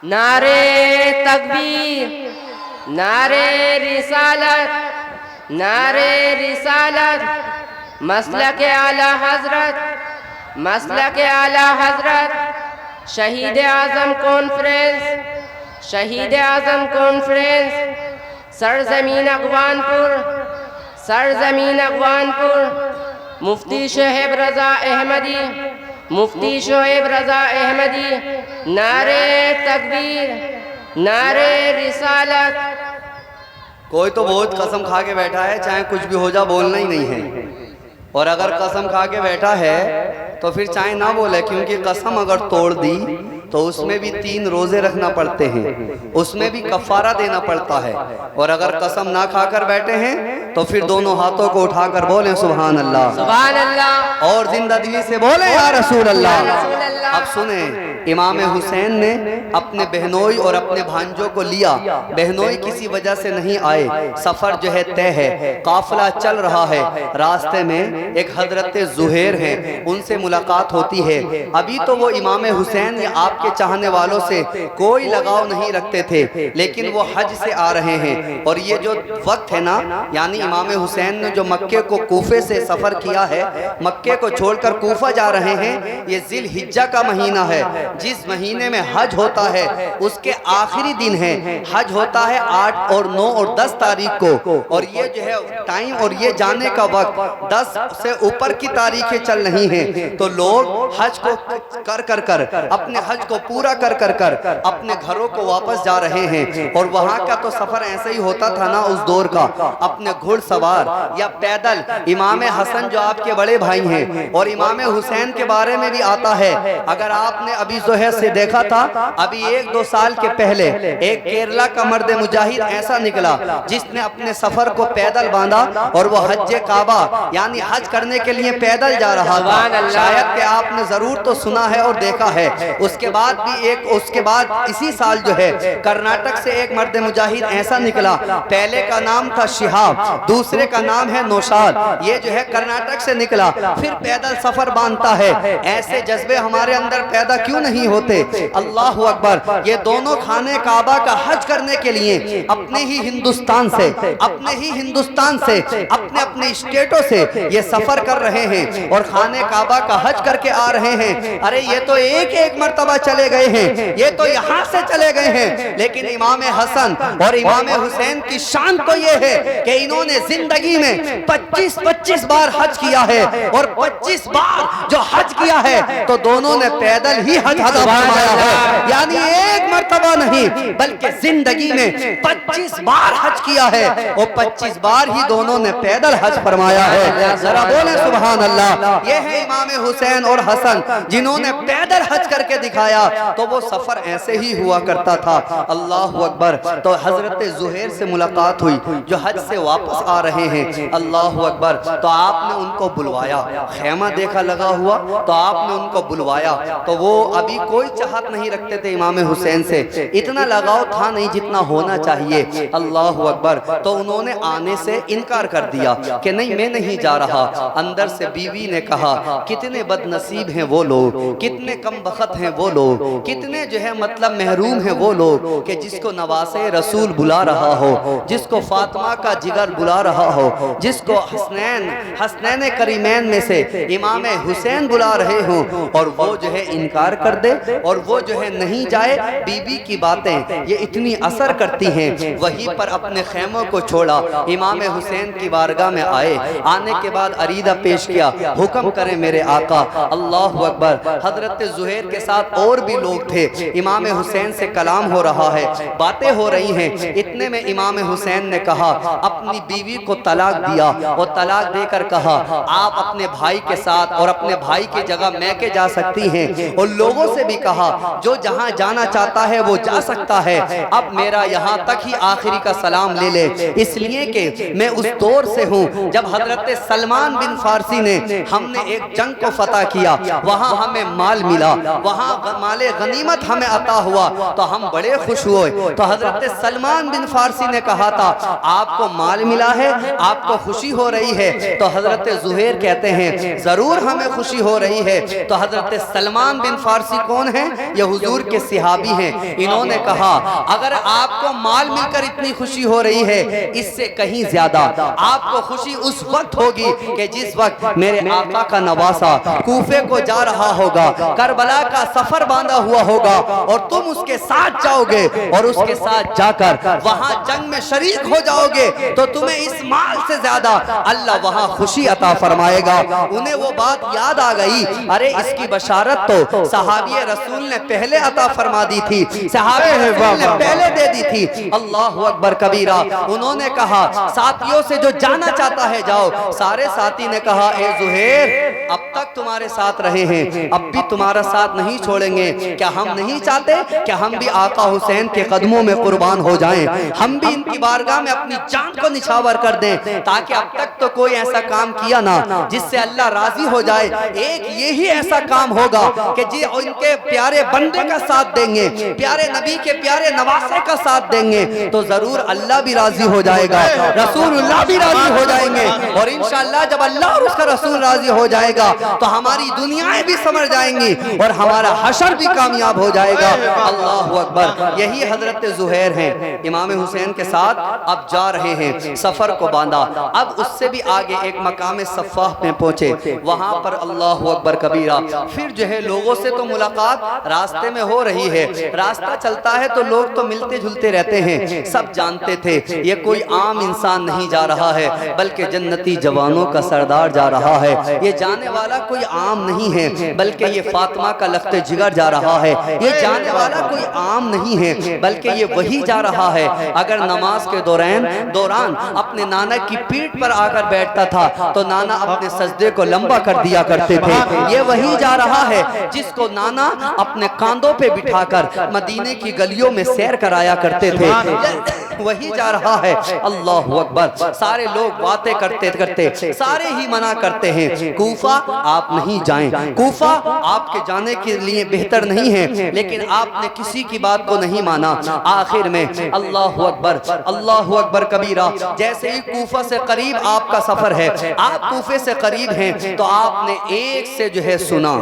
نعرے تکبیر, نعرے رسالت, نعرے رسالت, مسلک اعلی حضرت, مسلک اعلی حضرت, شہید اعظم کانفرنس, شہید اعظم کانفرنس, سرزمین اغوانپور, سرزمین اغوانپور, مفتی شعیب رضا احمدی, مفتی شعیب رضا احمدی. نعرے تکبیر, نعرے رسالت. کوئی تو بہت قسم کھا کے بیٹھا ہے چاہے کچھ بھی ہو جا بولنا ہی نہیں ہے, اور اگر قسم کھا کے بیٹھا ہے تو پھر چاہے نہ بولے, کیونکہ قسم اگر توڑ دی تو اس میں بھی 3 روزے رکھنا پڑتے ہیں, اس میں بھی کفارہ دینا پڑتا ہے. اور اگر قسم نہ کھا کر بیٹھے ہیں تو پھر دونوں ہاتھوں کو اٹھا کر بولیں سبحان اللہ, سبحان اللہ, اور زندہ دلی سے بولیں یا رسول اللہ. اب سنیں, امام حسین نے اپنے بہنوئی اور اپنے بھانجوں کو لیا. بہنوئی کسی وجہ سے نہیں آئے, سفر جو ہے طے ہے, قافلہ چل رہا ہے. راستے میں ایک حضرت زہیر ہیں, ان سے ملاقات ہوتی ہے. ابھی تو وہ امام حسین یا آپ کے چاہنے والوں سے کوئی لگاؤ نہیں رکھتے تھے, لیکن وہ حج سے آ رہے ہیں. اور یہ جو وقت ہے نا, یعنی امام حسین نے جو مکے کو کوفے سے سفر کیا ہے, مکے کو چھوڑ کر کوفہ جا رہے ہیں. یہ ذی الحجہ کا مہینہ ہے, جس مہینے میں حج ہوتا ہے اس کے آخری دن ہے. حج ہوتا ہے 8 اور 9 اور 10 تاریخ کو, اور یہ جو ہے ٹائم اور یہ جانے کا وقت 10 سے اوپر کی تاریخیں چل رہی ہیں. تو لوگ حج کو کر اپنے حج کو پورا کر اپنے گھروں کو واپس جا رہے ہیں. اور وہاں کا تو سفر ایسے ہی ہوتا تھا نا اس دور کا, اپنے گھڑ سوار یا پیدل. امام حسن جو آپ کے بڑے بھائی ہیں, اور امام حسین کے بارے میں بھی آتا ہے, اگر آپ نے ابھی زہر سے دیکھا تھا, ابھی 1-2 سال کے پہلے ایک کیرلا کا مرد مجاہد ایسا نکلا جس نے اپنے سفر کو پیدل باندھا, اور وہ حج کعبہ یعنی حج کرنے کے لیے پیدل جا رہا تھا. شاید کہ آپ نے ضرور تو سنا ہے اور دیکھا ہے. اس کے بعد اسی سال جو ہے کرناٹک سے ایک مرد مجاہد ایسا نکلا, پہلے کا نام تھا شہاب, دوسرے کا نام ہے نوشاد. یہ جو ہے کرناٹک سے نکلا, پھر پیدل سفر باندھتا ہے. ایسے جذبے ہمارے اندر پیدا کیوں نہیں ہوتے؟ اللہ اکبر. یہ دونوں خانے کعبہ کا حج کرنے کے لیے اپنے ہی ہندوستان سے اپنے اسٹیٹوں سے یہ سفر کر رہے ہیں, اور خانے کعبہ کا حج کر کے آ رہے ہیں. ارے یہ تو ایک مرتبہ چلے گئے ہیں, یہ تو یہاں سے چلے گئے ہیں, لیکن امام حسن اور امام حسین کی شان تو یہ ہے کہ انہوں نے زندگی میں 25 بار حج کیا ہے, اور 25 بار جو حج کیا ہے تو دونوں نے پیدل ہی حج فرمایا ہے. یعنی ایک مرتبہ نہیں بلکہ زندگی میں 25 بار حج کیا ہے, اور 25 بار ہی دونوں نے پیدل حج فرمایا ہے. ذرا بولیں سبحان اللہ. یہ ہے امام حسین اور حسن جنہوں نے پیدل حج کر کے دکھایا. تو وہ سفر ایسے ہی ہوا کرتا تھا. اللہ اکبر. تو حضرت زہیر سے ملاقات ہوئی جو حج سے واپس آ رہے ہیں. اللہ اکبر. تو آپ نے ان کو بلوایا, خیمہ دیکھا لگا ہوا, تو آپ نے ان کو بلوایا تو وہ ابھی کوئی چاہت نہیں رکھتے تھے امام حسین سے، اتنا لگاؤ تھا نہیں جتنا ہونا چاہیے۔ اللہ اکبر۔ تو انہوں نے آنے سے انکار کر دیا کہ نہیں میں نہیں جا رہا۔ اندر سے بیوی نے کہا کتنے بد نصیب ہیں وہ لوگ، کتنے کم بخت ہیں وہ لوگ، کتنے جو ہے مطلب محروم ہیں وہ لوگ کہ جس کو نواسے رسول بلا رہا ہو، جس کو فاطمہ کا جگر بلا رہا ہو، جس کو حسنین کریمین میں سے امام حسین بلا رہے ہوں، اور وہ جو ہے انکار کر دے اور وہ جو ہے نہیں جائے۔ بی بی کی باتیں یہ اتنی اثر کرتی ہیں۔ وہیں پر اپنے خیموں کو چھوڑا، امام حسین کی بارگاہ میں آئے، آنے کے بعد عریضہ پیش کیا، حکم کریں میرے آقا۔ اللہ اکبر۔ حضرت زہیر کے ساتھ اور بھی لوگ تھے، امام حسین سے کلام ہو رہا ہے، باتیں ہو رہی ہیں۔ اتنے میں امام حسین نے کہا، اپنی بیوی کو طلاق دیا اور طلاق دے کر کہا آپ اپنے بھائی کے ساتھ اور اپنے بھائی کی جگہ میں کے جا سکتی ہیں، اور لوگوں سے بھی کہا جو جہاں جانا چاہتا ہے وہ جا سکتا ہے، اب میرا یہاں تک ہی آخری کا سلام لے لے، اس لیے کہ میں اس دور سے ہوں جب حضرت سلمان بن فارسی نے ہم نے ایک جنگ کو فتح کیا، وہاں ہمیں مال ملا، وہاں مال غنیمت ہمیں عطا ہوا تو ہم بڑے خوش ہوئے۔ تو حضرت سلمان بن فارسی نے کہا تھا آپ کو مال ملا ہے، آپ کو خوشی ہو رہی ہے؟ تو حضرت زہیر کہتے ہیں ضرور ہمیں خوشی ہو رہی ہے۔ تو حضرت سلمان بن فارسی کون ہیں؟ یہ حضور کے صحابی ہیں۔ انہوں نے کہا اگر آپ کو مال مل کر اتنی خوشی ہو رہی ہے، اس سے کہیں زیادہ آپ کو خوشی اس وقت ہوگی کہ جس وقت میرے آقا کا نواسہ کوفے کو جا رہا ہوگا، کربلا کا سفر باندھا ہوا ہوگا، اور تم اس کے ساتھ جاؤ گے اور اس کے ساتھ جا کر وہاں جنگ میں شریک ہو جاؤ گے تو تمہیں اس مال سے زیادہ اللہ وہاں خوشی عطا فرمائے گا۔ انہیں وہ بات یاد آ گئی، ارے اس کی بشارت تو صحابی رسول نے پہلے عطا فرما دی تھی، صحابی رسول نے پہلے دے دی تھی۔ اللہ اکبر کبیرہ۔ انہوں نے کہا ساتھیوں سے جو جانا چاہتا ہے جاؤ۔ سارے ساتھی نے کہا اے زہیر اب تک تمہارے ساتھ رہے ہیں، اب بھی تمہارا ساتھ نہیں چھوڑیں گے، کیا ہم نہیں چاہتے کہ ہم بھی آقا حسین کے قدموں میں قربان ہو جائیں، ہم بھی ان کی بارگاہ میں اپنی جان کو نچھاور کر دیں، تاکہ اب تک تو کوئی ایسا کام کیا نہ جس سے اللہ راضی ہو جائے، ایک یہی ایسا کام ہوگا کہ جی ان کے پیارے بندے کا ساتھ دیں گے، پیارے نبی کے پیارے نواسے کا ساتھ دیں گے تو ضرور اللہ بھی راضی ہو جائے گا، رسول اللہ بھی راضی ہو جائیں گے، اور انشاءاللہ جب اللہ اور اس کا رسول راضی ہو جائے گا تو ہماری دنیایں بھی سمر جائیں گی اور ہمارا حشر بھی کامیاب ہو جائے گا۔ اللہ اکبر۔ یہی حضرت زہیر ہیں، امام حسین کے ساتھ اب جا رہے ہیں، سفر کو باندھا، اب اس سے بھی آگے ایک مقام صفاح میں پہنچے، وہاں پر اللہ اکبر کبیرہ پھر جو ہے لوگوں سے تو ملاقات راستے میں ہو رہی ہے، راستہ چلتا ہے تو لوگ تو ملتے جھلتے رہتے ہیں، سب جانتے تھے یہ کوئی عام انسان نہیں جا رہا ہے بلکہ جنتی جوانوں کا سردار جا رہا ہے، یہ جانے والا کوئی عام نہیں ہے بلکہ یہ فاطمہ کا لخت جگر جا رہا ہے، یہ جانے والا کوئی عام نہیں ہے بلکہ یہ وہی جا رہا ہے۔ اگر نماز کے دوران اپنے نانا کی پیٹھ پر آ کر بیٹھتا تھا تو نانا اپنے سجدے کو لمبا کر دیا کرتے تھے، یہ وہی جا رہا ہے جس کو نانا اپنے کاندھوں پہ بٹھا کر مدینے کی گلیوں میں سیر کرایا کرتے تھے، وہی جا رہا ہے۔ اللہ اکبر۔ سارے لوگ باتیں کرتے کرتے سارے ہی منع کرتے ہیں، کوفہ آپ نہیں جائیں، کوفہ آپ کے جانے کے لیے بہتر نہیں ہے، لیکن آپ نے کسی کی بات کو نہیں مانا۔ آخر میں اللہ اکبر، اللہ اکبر کبیرہ، جیسے ہی کوفہ سے قریب آپ کا سفر ہے، آپ کوفے سے قریب ہیں تو آپ نے ایک سے جو ہے سنا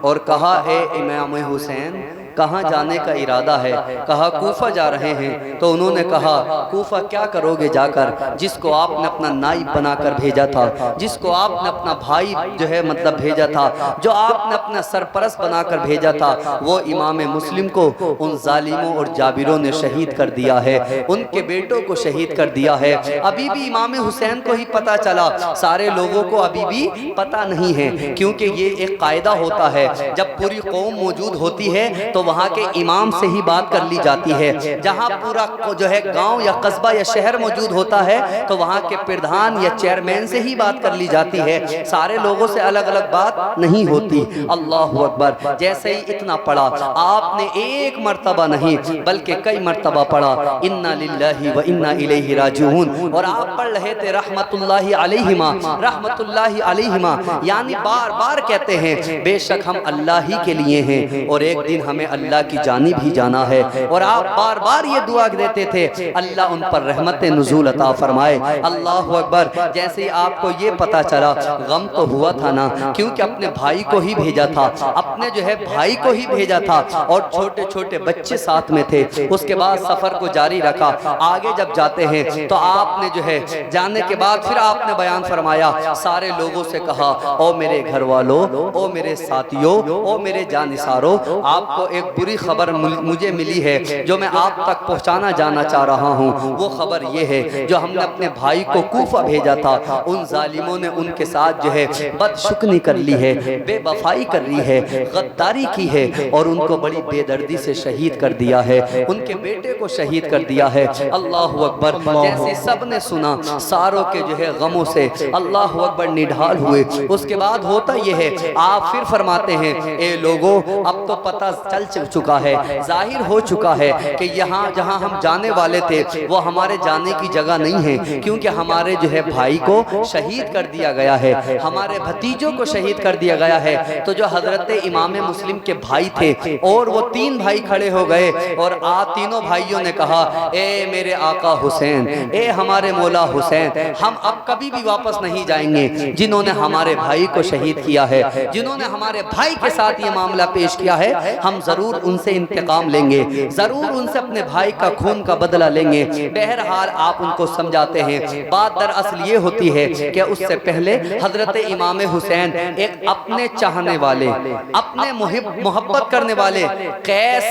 اور کہا اے امام حسین کہاں جانے کا ارادہ ہے؟ کہا کوفہ جا رہے ہیں۔ تو انہوں نے کہا کوفہ کیا کرو گے جا کر؟ جس کو آپ نے اپنا نائب بنا کر بھیجا تھا، جس کو آپ نے اپنا بھائی جو ہے مطلب بھیجا تھا، جو آپ نے اپنا سرپرست بنا کر بھیجا تھا، وہ امام مسلم کو ان ظالموں اور جابروں نے شہید کر دیا ہے، ان کے بیٹوں کو شہید کر دیا ہے۔ ابھی بھی امام حسین کو ہی پتہ چلا، سارے لوگوں کو ابھی بھی پتہ نہیں ہے، کیونکہ یہ ایک قاعدہ ہوتا ہے جب پوری قوم موجود ہوتی ہے تو وہاں کے امام سے ہی بات کر لی جاتی ہے، جہاں پورا جو ہے گاؤں یا قصبہ یا شہر موجود ہوتا ہے تو وہاں کے پردھان یا چیئرمین سے ہی بات کر لی جاتی ہے، سارے لوگوں سے الگ الگ بات نہیں ہوتی۔ اللہ اکبر۔ جیسے ہی اتنا پڑھا، آپ نے ایک مرتبہ نہیں بلکہ کئی مرتبہ پڑھا اِنَّا لِلَّهِ وَإِنَّا إِلَيْهِ رَاجِعُونَ، اور آپ پڑھ رہے تھے رحمت اللہ علیہما، رحمت اللہ علیہما، یعنی بار بار کہتے ہیں بے شک ہم اللہ ہی کے لیے ہیں اور ایک دن ہمیں اللہ کی جانب بھی جانا ہے۔ اور آپ بار بار یہ دعا دیتے تھے اللہ ان پر رحمت نزول عطا فرمائے۔ اللہ اکبر۔ جیسے آپ کو یہ پتا چلا غم تو ہوا تھا نا، کیونکہ اپنے بھائی کو ہی بھیجا تھا، اپنے جو ہے بھائی کو ہی بھیجا تھا اور چھوٹے چھوٹے بچے ساتھ میں تھے۔ اس کے بعد سفر کو جاری رکھا۔ آگے جب جاتے ہیں تو آپ نے جو ہے جانے کے بعد پھر آپ نے بیان فرمایا، سارے لوگوں سے کہا او میرے گھر والوں، او میرے ساتھیوں، او میرے جانثاروں، آپ کو ایک بری خبر مجھے ملی ہے جو میں آپ تک پہنچانا جانا چاہ رہا ہوں۔ وہ خبر یہ ہے جو ہم نے اپنے بھائی کو کوفہ بھیجا تھا، ان ظالموں نے ان کے ساتھ جو ہے بدشکنی کر لی ہے، بے وفائی کر لی ہے، غداری کی ہے اور ان کو بڑی بے دردی سے شہید کر دیا ہے، ان کے بیٹے کو شہید کر دیا ہے۔ اللہ اکبر۔ جیسے سب نے سنا ساروں کے جو ہے غموں سے اللہ اکبر نڈھال ہوئے۔ اس کے بعد ہوتا یہ ہے آپ پھر فرماتے ہیں اے لوگوں اب تو پتہ چل چکا ہے، ظاہر ہو چکا ہے کہ یہاں جہاں ہم جانے والے تھے وہ ہمارے جانے کی جگہ نہیں ہے، کیونکہ ہمارے جو ہے بھائی کو شہید کر دیا گیا ہے، ہمارے بھتیجوں کو شہید کر دیا گیا ہے۔ تو جو حضرت امام مسلم کے بھائی تھے اور وہ 3 بھائی کھڑے ہو گئے اور تینوں بھائیوں نے کہا اے میرے آقا حسین، اے ہمارے مولا حسین، ہم اب کبھی بھی واپس نہیں جائیں گے۔ جنہوں نے ہمارے بھائی کو شہید کیا ہے، جنہوں نے ہمارے بھائی کے ساتھ یہ معاملہ پیش کیا ہے، ہم ضرور ان سے انتقام لیں گے، ضرور ان سے اپنے بھائی کا خون کا بدلہ لیں گے۔ بہرحال آپ ان کو سمجھاتے ہیں۔ بات دراصل یہ ہوتی ہے کہ اس سے پہلے حضرت امام حسین ایک اپنے چاہنے والے، اپنے محبت کرنے والے قیس،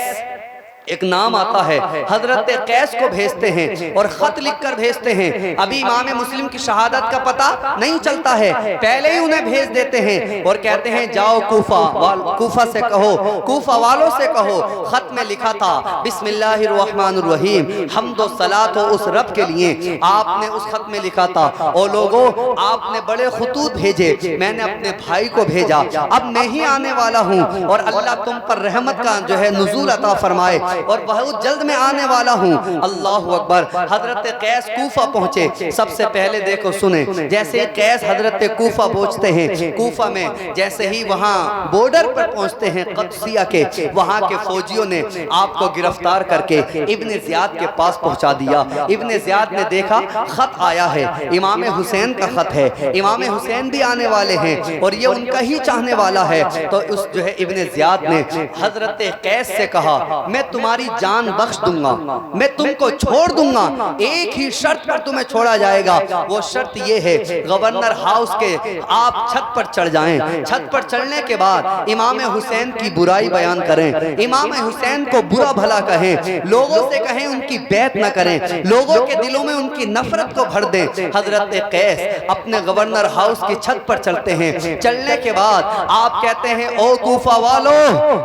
ایک نام آتا ہے، حضرت قیس کو بھیجتے ہیں اور خط لکھ کر بھیجتے ہیں۔ ابھی امام مسلم کی شہادت کا پتہ نہیں چلتا ہے، پہلے ہی انہیں بھیج دیتے ہیں اور کہتے ہیں جاؤ کوفہ سے کہو، کوفہ والوں سے کہو خط میں لکھا تھا بسم اللہ الرحمن الرحیم، حمد و صلاۃ ہو اس رب کے لیے۔ آپ نے اس خط میں لکھا تھا او لوگوں آپ نے بڑے خطوط بھیجے، میں نے اپنے بھائی کو بھیجا، اب میں ہی آنے والا ہوں اور اللہ تم پر رحمت کا جو ہے نزول عطا فرمائے اور بہت جلد میں آنے والا ہوں۔ اللہ اکبر۔ حضرت قیس کوفہ پہنچے۔ سب سے پہلے دیکھو سنیں، جیسے قیس حضرت کوفہ پہنچتے ہیں، کوفہ میں جیسے ہی وہاں بورڈر پر پہنچتے ہیں قدسیہ کے، وہاں کے فوجیوں نے آپ کو گرفتار کر کے ابن زیاد کے پاس پہنچا دیا۔ ابن زیاد نے دیکھا خط آیا ہے، امام حسین کا خط ہے، امام حسین بھی آنے والے ہیں اور یہ ان کا ہی چاہنے والا ہے۔ تو اس جو ہے ابن زیاد نے حضرت قیس سے کہا میں تمہاری جان بخش دوں گا، میں تم کو چھوڑ دوں گا، ایک ہی شرط پر تمہیں چھوڑا جائے گا۔ وہ شرط یہ ہے گورنر ہاؤس کے آپ چھت پر چڑھ جائیں، چھت پر چڑھنے کے بعد امام حسین کی برائی بیان کریں، امام حسین کو برا بھلا کہیں، لوگوں سے کہیں ان کی بیعت نہ کریں، لوگوں کے دلوں میں ان کی نفرت کو بھر دیں۔ حضرت قیس اپنے گورنر ہاؤس کی چھت پر چڑھتے ہیں۔ چلنے کے بعد آپ کہتے ہیں او کوفہ والو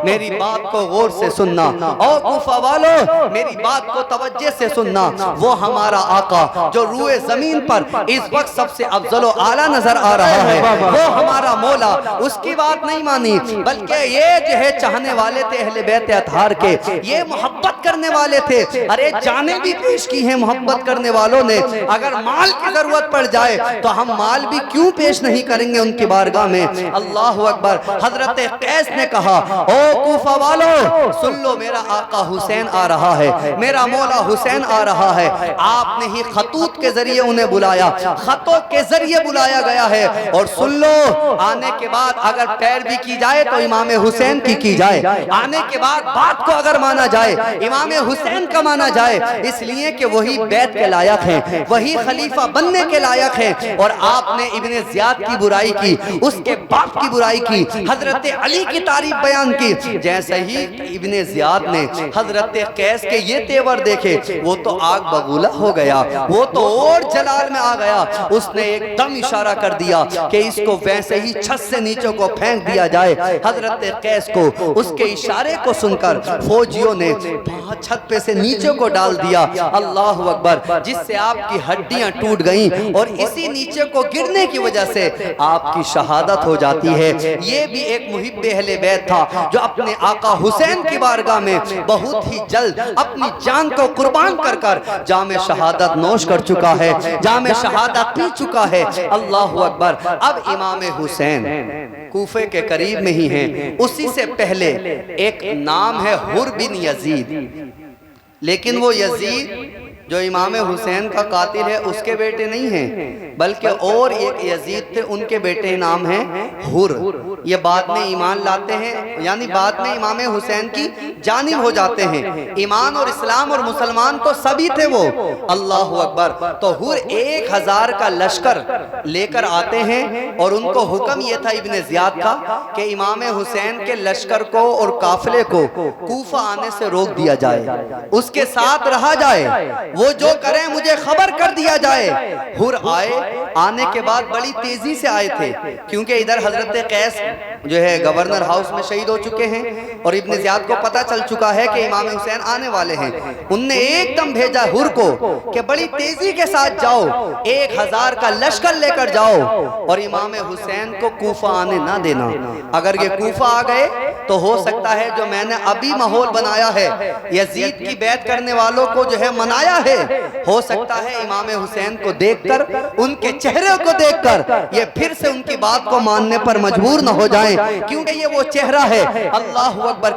میری بات کو غور سے سننا، او کوفہ والو میری بات کو توجہ سے سننا، وہ ہمارا آقا جو روئے زمین پر اس وقت سب سے افضل و اعلیٰ نظر آ رہا ہے، وہ ہمارا مولا، اس کی بات نہیں مانی بلکہ یہ جو ہے چاہنے والے تھے اہل بیت اطہار کے، یہ محبت کرنے والے تھے۔ ارے جانیں بھی پیش کی ہیں محبت کرنے والوں نے، اگر مال کی ضرورت پڑ جائے تو ہم مال بھی کیوں پیش نہیں کریں گے ان کی بارگاہ میں۔ اللہ اکبر۔ حضرت قیس نے کہا او کوفہ والو سن لو میرا آقا حسین آ رہا ہے، میرا مولا حسین آ رہا ہے۔ آپ نے ہی خطوط کے ذریعے انہیں بلایا، خطوں کے ذریعے بلایا گیا ہے اور سن لو آنے کے بعد اگر پیروی کی جائے تو امام حسین کی جائے، آنے کے بعد بات کو اگر مانا جائے امام حسین کا مانا جائے، اس لیے کہ وہی بیعت کے لائق ہیں، وہی خلیفہ بننے کے لائق ہیں۔ اور آپ نے ابن زیاد کی برائی کی، اس کے باپ کی برائی کی، حضرت علی کی تعریف بیان کی۔ جیسے ہی ابن زیاد نے حضرت قیس کے یہ تیور دیکھے وہ تو آگ بگولہ ہو گیا، وہ تو اور جلال میں آ گیا۔ اس نے ایک دم اشارہ کر دیا کہ اس کو ویسے ہی چھت سے نیچے کو پھینک دیا جائے۔ حضرت قیس کو اس کے اشارے کو سن کر فوجیوں نے چھت پہ سے نیچے کو ڈال دیا۔ اللہ اکبر۔ جس سے آپ کی ہڈیاں ٹوٹ گئیں اور اسی نیچے کو گرنے کی وجہ سے آپ کی شہادت ہو جاتی ہے۔ یہ بھی ایک محب اہل بیت تھا جو اپنے آقا حسین کی بارگاہ میں بہت ہی جلد اپنی جان کو قربان کر کر جام شہادت نوش کر چکا ہے، جام شہادت پی چکا ہے۔ اللہ اکبر۔ اب امام حسین کوفے کے قریب میں ہی ہیں. اسی سے پہلے ایک نام ہے حر بن یزید، لیکن وہ یزید جو امام حسین کا قاتل ہے اس کے بیٹے نہیں ہیں، بلکہ اور ایک یزید تھے، ان کے بیٹے نام ہیں حر. یہ بعد میں ایمان لاتے ہیں، یعنی بعد میں امام حسین کی جانب ہو جاتے ہیں. ایمان اور اسلام اور مسلمان تو سبھی تھے وہ. اللہ اکبر. تو حر 1000 کا لشکر لے کر آتے ہیں اور ان کو حکم یہ تھا ابن زیاد کا کہ امام حسین کے لشکر کو اور قافلے کو کوفہ آنے سے روک دیا جائے، اس کے ساتھ رہا جائے، وہ جو کریں مجھے خبر کر دیا جائے. حر آنے کے بعد بڑی تیزی سے آئے تھے، کیونکہ ادھر حضرت قیس جو ہے گورنر ہاؤس میں شہید ہو چکے ہیں اور ابن زیاد کو پتہ چل چکا ہے کہ امام حسین آنے والے ہیں. ان نے ایک دم بھیجا حر کو کہ بڑی تیزی کے ساتھ جاؤ، 1000 کا لشکر لے کر جاؤ اور امام حسین کو کوفہ آنے نہ دینا. اگر یہ کوفہ آ گئے تو ہو سکتا ہے جو میں نے ابھی ماحول بنایا ہے، یزید کی بیعت کرنے والوں کو جو ہے منایا ہے، ہو سکتا ہے امام حسین کو دیکھ کر، ان کے چہرے کو دیکھ کر یہ پھر سے ان کی بات کو ماننے پر مجبور نہ ہو جائیں، کیونکہ یہ وہ چہرہ ہے اللہ اکبر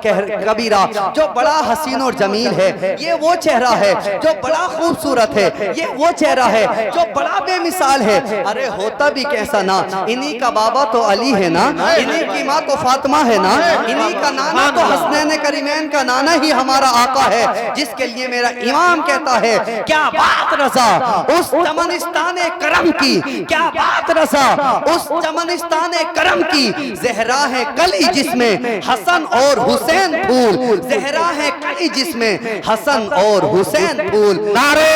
کبیرہ جو بڑا حسین اور جمیل ہے. یہ وہ چہرہ ہے جو بڑا خوبصورت ہے. یہ وہ چہرہ ہے جو بڑا بے مثال ہے. ارے ہوتا بھی کیسا نا، انہی کا بابا تو علی ہے نا، انہی کی ماں تو فاطمہ ہے نا، انہی کا نانا تو حسنین کریمین کا نانا ہی ہمارا آقا ہے، جس کے لیے میرا امام کہتا ہے کیا بات رضا اس چمنستان کرم کی، کیا بات رضا اس چمنستان کرم کی. زہرا ہے کلی جس میں حسن اور حسین پھول، زہرا ہے کلی جس میں حسن اور حسین پھول. نعرہ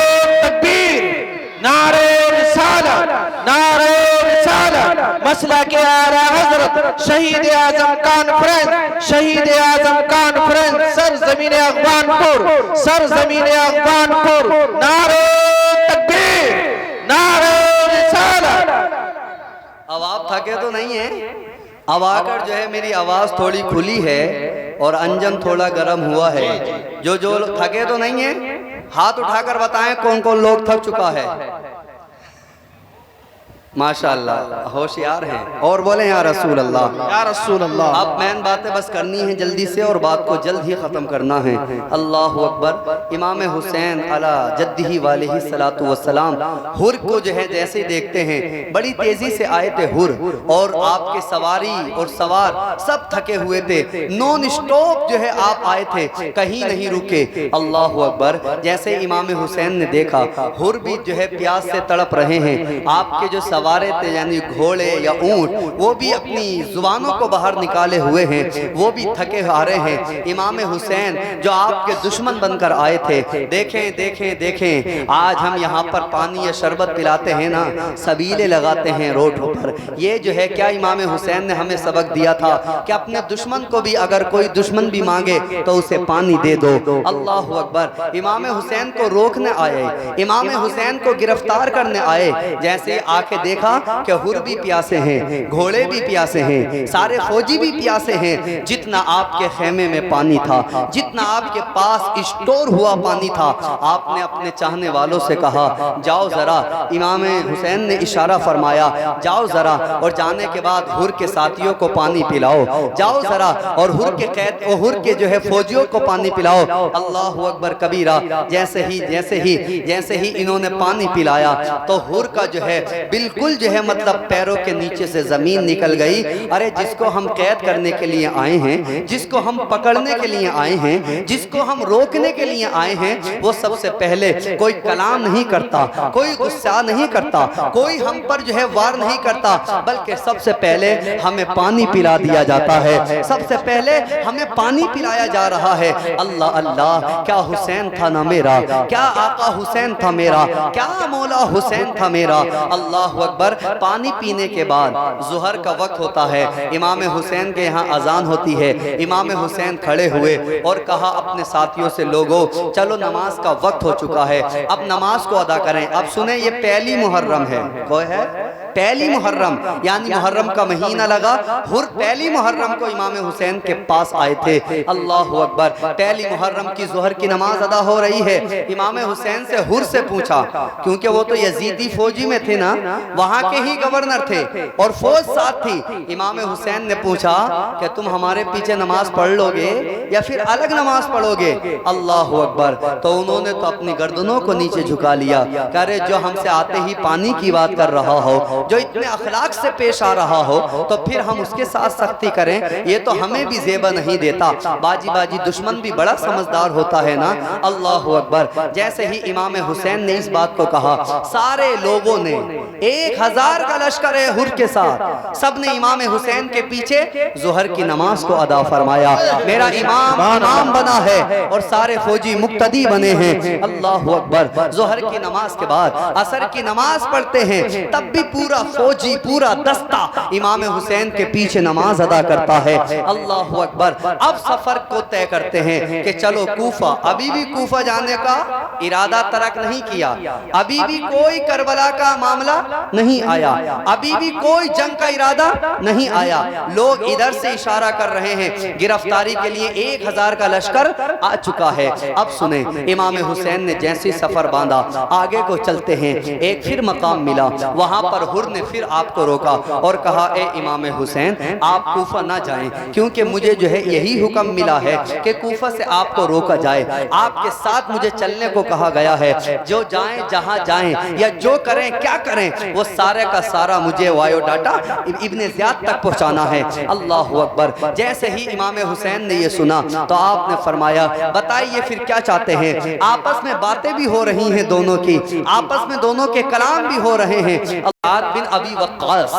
تکبیر، نعرہ رسالت، نعرہ رسالت، مسلک اعلیٰ حضرت شہید اعظم کانفرنس، شہید اعظم کانفرنس سرزمین افغانپور، سرزمین افغانپور. نعرہ تکبیر، نعرہ رسالت. اب آپ تھکے تو نہیں ہیں؟ اب آ کر جو ہے میری آواز تھوڑی کھلی ہے اور انجن تھوڑا گرم ہوا ہے. جو تھکے تو نہیں ہیں؟ ہاتھ اٹھا کر بتائیں کون کون لوگ تھک چکا ہے. ماشاءاللہ ہوشیار ہیں. اور بولیں یا رسول اللہ، یا رسول اللہ. اب مین باتیں بس کرنی ہیں جلدی سے اور بات کو جلد ہی ختم کرنا ہے. اللہ اکبر. امام حسین علی جدہ والہ السلام حر کو جو ہے جیسے دیکھتے ہیں بڑی تیزی سے آئے تھے حر، اور آپ کے سواری اور سوار سب تھکے ہوئے تھے. نون اسٹاپ جو ہے آپ آئے تھے، کہیں نہیں رکے. اللہ اکبر. جیسے امام حسین نے دیکھا حر بھی جو ہے پیاس سے تڑپ رہے ہیں، آپ کے جو سوارے تھے یعنی گھوڑے یا اونٹ وہ بھی اپنی زبانوں کو باہر نکالے ہوئے ہیں، وہ بھی تھکے ہارے ہیں. امام حسین جو آپ کے دشمن بن کر آئے تھے، دیکھیں دیکھیں دیکھیں آج ہم یہاں پر پانی یا شربت پلاتے ہیں نا، سبیلے لگاتے ہیں روڈوں پر. یہ جو ہے کیا امام حسین نے ہمیں سبق دیا تھا کہ اپنے دشمن کو بھی اگر کوئی دشمن بھی مانگے تو اسے پانی دے دو. اللہ اکبر. امام حسین کو روکنے آئے، امام حسین کو گرفتار کرنے آئے. جیسے آ کے دیکھا کہ حر بھی پیاسے ہیں، گھوڑے بھی پیاسے ہیں، سارے فوجی بھی پیاسے ہیں. جتنا آپ کے خیمے میں پانی تھا، جتنا آپ کے پاس اسٹور ہوا پانی تھا، آپ نے اپنے چاہنے والوں سے کہا جاؤ ذرا. امام حسین نے اشارہ فرمایا جاؤ ذرا، اور جانے کے بعد حر کے ساتھیوں کو پانی پلاؤ. جاؤ ذرا اور حر کے جو ہے فوجیوں کو پانی پلاؤ. اللہ اکبر کبیرہ. جیسے ہی انہوں نے پانی پلایا تو حر کا جو ہے بالکل جو ہے مطلب پیروں کے نیچے سے زمین نکل گئی. ارے جس کو ہم قید کرنے کے لیے آئے ہیں، جس کو ہم پکڑنے کے لیے آئے ہیں، جس کو ہم روکنے کے لیے آئے ہیں، وہ سب سے پہلے کوئی کلام نہیں کرتا، کوئی غصہ نہیں کرتا، کوئی ہم پر جو ہے وار نہیں کرتا، بلکہ سب سے پہلے ہمیں پانی پلا دیا جاتا ہے. سب سے پہلے ہمیں پانی پلایا جا رہا ہے. اللہ اللہ. کیا حسین تھا نا میرا، کیا آقا حسین تھا میرا، کیا مولا حسین تھا میرا. اللہ اکبر. پانی پینے کے بعد ظہر کا وقت ہوتا ہے، امام حسین کے یہاں اذان ہوتی ہے. امام حسین کھڑے ہوئے اور کہا اپنے ساتھیوں سے لوگو چلو نماز کا وقت ہو چکا ہے، اب نماز کو ادا کریں. اب سنیں یہ پہلی محرم ہے. کوئی ہے؟ پہلی محرم یعنی محرم کا مہینہ لگا. حر پہلی محرم کو امام حسین کے پاس آئے تھے. اللہ اکبر. پہلی محرم کی ظہر کی نماز ادا ہو رہی ہے. امام حسین سے حر سے پوچھا، کیونکہ وہ تو یزیدی فوجی میں تھے نا، وہاں کے ہی گورنر تھے اور فوج ساتھ تھی. امام حسین نے پوچھا کہ تم ہمارے پیچھے نماز پڑھ لو گے یا پھر الگ نماز پڑھو گے؟ اللہ اکبر. تو انہوں نے تو اپنی گردنوں کو نیچے جھکا لیا کہ ارے جو ہم سے آتے ہی پانی کی بات کر رہا ہو، جو اتنے اخلاق سے پیش آ رہا ہو، تو پھر ہم اس کے ساتھ سختی کریں، یہ تو ہمیں بھی زیبا نہیں دیتا. باجی دشمن بھی بڑا سمجھدار ہوتا ہے نا. اللہ اکبر. جیسے ہی امام حسین نے اس بات کو کہا، سارے لوگوں نے 1000 کا لشکر حر کے ساتھ سب نے امام حسین کے پیچھے ظہر کی نماز کو ادا فرمایا. میرا امام بنا ہے اور سارے فوجی مقتدی بنے ہیں. اللہ اکبر. ظہر کی نماز کے بعد عصر کی نماز پڑھتے ہیں، تب بھی پورا فوجی، پورا دستہ امام حسین کے پیچھے نماز ادا کرتا ہے. اللہ اکبر. اب سفر کو طے کرتے ہیں کہ چلو کوفہ. ابھی بھی کوفہ جانے کا ارادہ ترک نہیں کیا، ابھی بھی کوئی کربلا کا معاملہ نہیں آیا، ابھی بھی کوئی جنگ کا ارادہ نہیں آیا. لوگ ادھر سے اشارہ کر رہے ہیں گرفتاری کے لیے 1000 کا لشکر آ چکا ہے. اب سنیں، امام حسین نے جیسے سفر باندھا، آگے کو چلتے ہیں. ایک پھر مقام ملا، وہاں پر حر نے پھر آپ کو روکا اور کہا اے امام حسین آپ کوفہ نہ جائیں، کیونکہ مجھے جو ہے یہی حکم ملا ہے کہ کوفہ سے آپ کو روکا جائے. آپ کے ساتھ مجھے چلنے کو کہا گیا ہے. جو جائیں، جہاں جائیں یا جو کریں، کیا کریں، وہ سارے کا سارا مجھے وائیو ڈاٹا ابن زیاد تک پہنچانا ہے. اللہ اکبر. جیسے ہی امام حسین نے یہ سنا تو آپ نے فرمایا بتائیے پھر کیا چاہتے ہیں. آپس میں باتیں بھی ہو رہی ہیں دونوں کی، آپس میں دونوں کے کلام بھی ہو رہے ہیں. سعد بن ابی وقاص،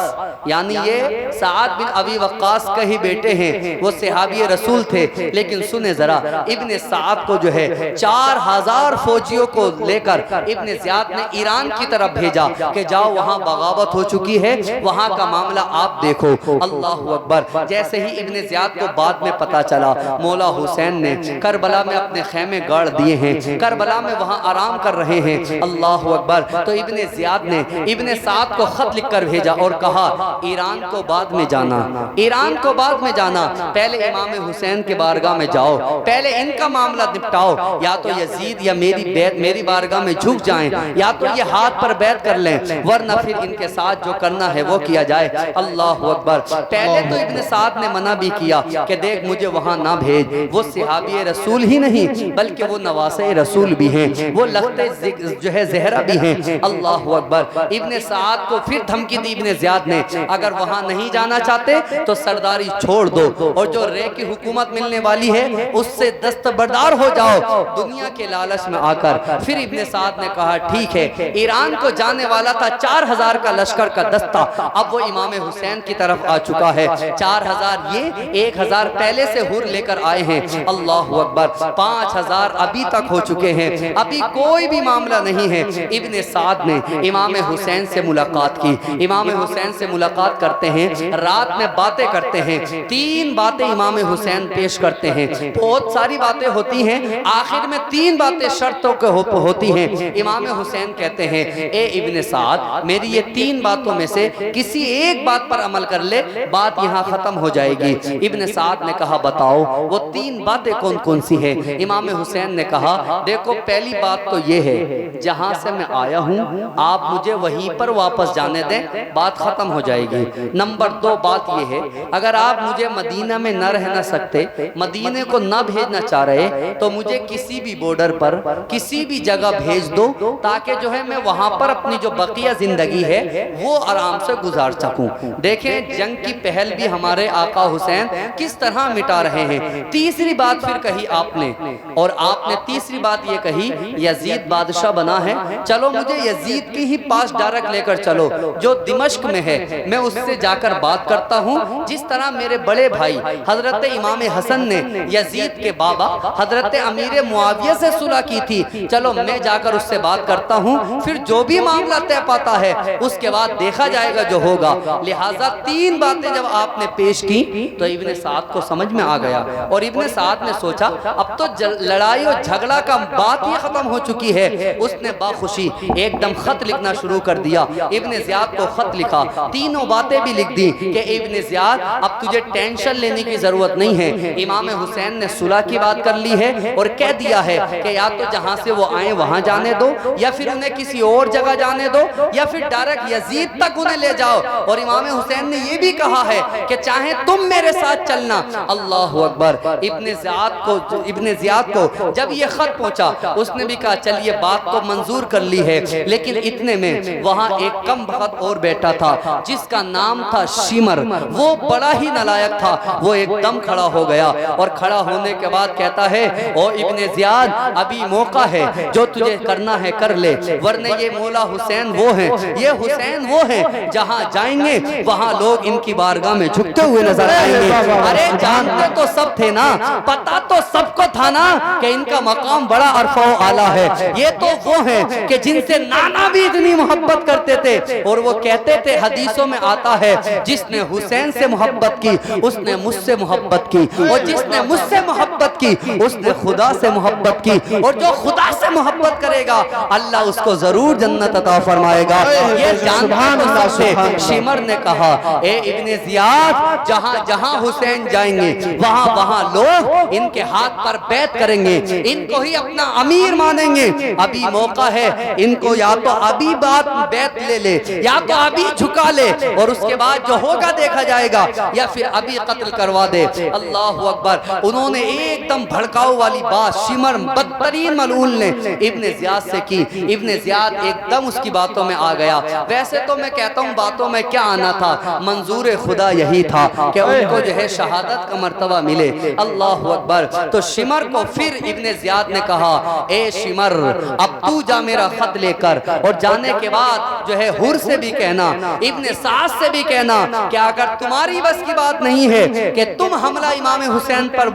یعنی یہ سعد بن ابی وقاص کے ہی بیٹے ہیں، وہ صحابی رسول تھے. لیکن سنیں ذرا، ابن سعد کو جو ہے 4000 فوجیوں کو لے کر ابن زیاد نے ایران کی طرف بھیجا کہ جاؤ وہاں بغاوت ہو چکی ہے، وہاں کا معاملہ آپ دیکھو. اللہ اکبر. جیسے ہی ابن زیاد کو بعد میں پتا چلا مولا حسین نے کربلا میں اپنے خیمے گاڑ دیے ہیں، کربلا میں وہاں آرام کر رہے ہیں. اللہ اکبر. تو ابن زیاد نے ابن سعد کو خط لکھ کر بھیجا اور کہا ایران کو بعد میں جانا، ایران کو بعد میں جانا، پہلے امام حسین کے بارگاہ میں جاؤ، پہلے ان کا معاملہ نپٹاؤ. یا تو یزید یا میری بارگاہ میں جھک جائیں، یا تو یہ ہاتھ پر بیعت کر لیں، ورنہ پھر ان کے ساتھ جو کرنا ہے وہ کیا جائے. اللہ اکبر. پہلے تو ابن سعد نے منع بھی کیا کہ دیکھ مجھے وہاں نہ بھیج، وہ صحابی رسول ہی نہیں بلکہ وہ نواسے رسول بھی ہیں، وہ لخت جو ہے زہرہ بھی ہیں. اللہ اکبر. ابن سعد کو پھر دھمکی دی ابن زیاد نے، اگر وہاں نہیں جانا چاہتے تو سرداری چھوڑ دو اور جو رے کی حکومت ملنے والی ہے اس سے دستبردار ہو جاؤ. دنیا کے لالچ میں آ کر پھر ابن سعد نے کہا ٹھیک ہے. ایران کو جانے والا تھا 4000 کا لشکر کا دستہ، اب وہ امام حسین کی طرف آ چکا ہے. 4000 یہ 1000 پہلے سے حر لے کر آئے ہیں. اللہ اکبر. 5000 ابھی تک ہو چکے ہیں، ابھی کوئی بھی معاملہ نہیں ہے. ابن سعد نے امام حسین سے ملاقات کی. امام حسین سے ملاقات کرتے ہیں، رات میں باتیں کرتے ہیں. 3 باتیں امام حسین پیش کرتے ہیں. بہت ساری باتیں ہوتی ہیں، آخر میں 3 باتیں شرطوں کے ہوتی ہیں. امام حسین کہتے ہیں اے ابن سعد میری یہ 3 باتوں میں سے کسی ایک بات پر عمل کر لے، بات یہاں ختم ہو جائے گی. ابن سعد نے کہا بتاؤ وہ 3 باتیں کون کون سی ہیں. امام حسین نے کہا دیکھو پہلی بات تو یہ ہے جہاں سے میں آیا ہوں آپ مجھے وہیں پر واپس جانے دیں، بات ختم ہو جائے گی. نمبر 2 بات یہ ہے اگر آپ مجھے مدینہ میں نہ رہ نہ سکتے، مدینے کو نہ بھیجنا چاہ رہے تو مجھے کسی بھی بورڈر پر کسی بھی جگہ بھیج دو تاکہ جو ہے میں وہاں پر اپنی جو بقیہ زندگی ہے وہ آرام سے گزار سکوں. دیکھیں جنگ کی پہل بھی ہمارے آقا حسین کس طرح مٹا رہے ہیں. تیسری بات پھر کہی آپ نے، اور آپ نے تیسری بات یہ کہی یزید بادشاہ بنا ہے، چلو مجھے یزید کی ہی پاس ڈائریکٹ لے کر چلو جو دمشق میں ہے، میں اس سے جا کر بات کرتا ہوں. جس طرح میرے بڑے بھائی حضرت امام حسن نے یزید کے بابا حضرت امیر معاویہ سے صلح کی تھی، چلو میں جا کر اس سے بات کرتا ہوں، پھر جو بھی معاملہ طے پاتا ہے اس کے بعد دیکھا جائے گا جو ہوگا. لہٰذا 3 باتیں جب آپ نے پیش کی تو ابن سعد کو سمجھ میں آ گیا، اور ابن سعد نے سوچا اب تو لڑائی اور جھگڑا کا بات ہی ختم ہو چکی ہے. اس نے باخوشی ایک دم خط لکھنا شروع کر دیا ابن زیاد کو خط لکھا، تینوں باتیں بھی لکھ دی کہ ابن زیاد اب تجھے ٹینشن لینے کی ضرورت نہیں ہے، امام حسین نے صلح کی بات کر لی ہے اور کہہ دیا ہے کہ یا تو جہاں سے وہ آئیں وہاں جانے دو، یا پھر انہیں کسی اور جگہ جانے دو، یا پھر ڈائریکٹ یزید تک انہیں لے جاؤ۔ اور امام حسین نے یہ بھی کہا ہے کہ چاہیں تم میرے ساتھ چلنا۔ اللہ اکبر۔ ابن زیاد کو جب یہ خط پہنچا اس نے بھی کہا چلیے بات تو منظور کر لی ہے، لیکن اتنے میں وہاں ایک کم بخت اور بیٹھا تھا جس کا نام تھا شمر، وہ بڑا ہی نالائق تھا۔ وہ ایک دم کھڑا ہو گیا اور کھڑا ہونے کے بعد کہتا ہے او ابن زیاد ابھی موقع ہے، جو تجھے کرنا ہے کر لے، ورنہ یہ مولا حسین وہ ہیں، یہ حسین وہ ہیں جہاں جائیں گے وہاں لوگ ان کی بارگاہ میں جھکتے ہوئے نظر آئیں گے۔ ارے جانتے تو سب تھے نا، پتا تو سب کو تھا نا کہ ان کا مقام بڑا عرفہ و اعلیٰ ہے۔ یہ تو وہ ہیں کہ جن سے نانا بھی اتنی محبت کرتے تھے، اور وہ کہتے تھے حدیثوں میں آتا ہے جس نے حسین سے محبت کی اس نے مجھ سے محبت کی، اور جس نے مجھ سے محبت کی اس نے خدا سے محبت کی، اور جو خدا سے محبت کرے گا اللہ اس کو ضرور جنت عطا فرمائے گا۔ یہ جانتے تو سب سے شمر نے کہا اے ابن زیاد جہاں جہاں حسین جائیں گے وہاں وہاں لوگ ان کے ہاتھ پر بیعت کریں گے، ان کو ہی اپنا امیر مانیں گے۔ ابھی موقع ہے ان کو یا تو ابھی بات بیعت لے لے یا تو ابھی جھکا لے، اور اس کے بعد جو ہوگا دیکھا جائے گا، یا پھر ابھی قتل کروا دے۔ اللہ اکبر۔ انہوں نے ایک دم بھڑکاؤ والی بات شمر بدترین ملعون نے ابن زیاد سے کی۔ ابن زیاد ایک دم اس کی باتوں میں آ گیا۔ ویسے تو میں کہتا ہوں باتوں میں کیا آنا تھا، منظور خدا یہی تھا کہ ان کو جو ہے شہادت کا مرتبہ ملے۔ اللہ اکبر۔ تو شمر کو پھر ابن زیاد نے کہا اے شمر اب تو جا میرا خط لے کر، اور جانے کے بعد جو ہے حر سے بھی کہنا، ابن سعد سے بھی کہنا کہ اگر تمہاری بس کی بات نہیں ہے کہ تم حملہ امام حسین پر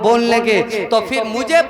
بولنے کے، تو پھر مجھے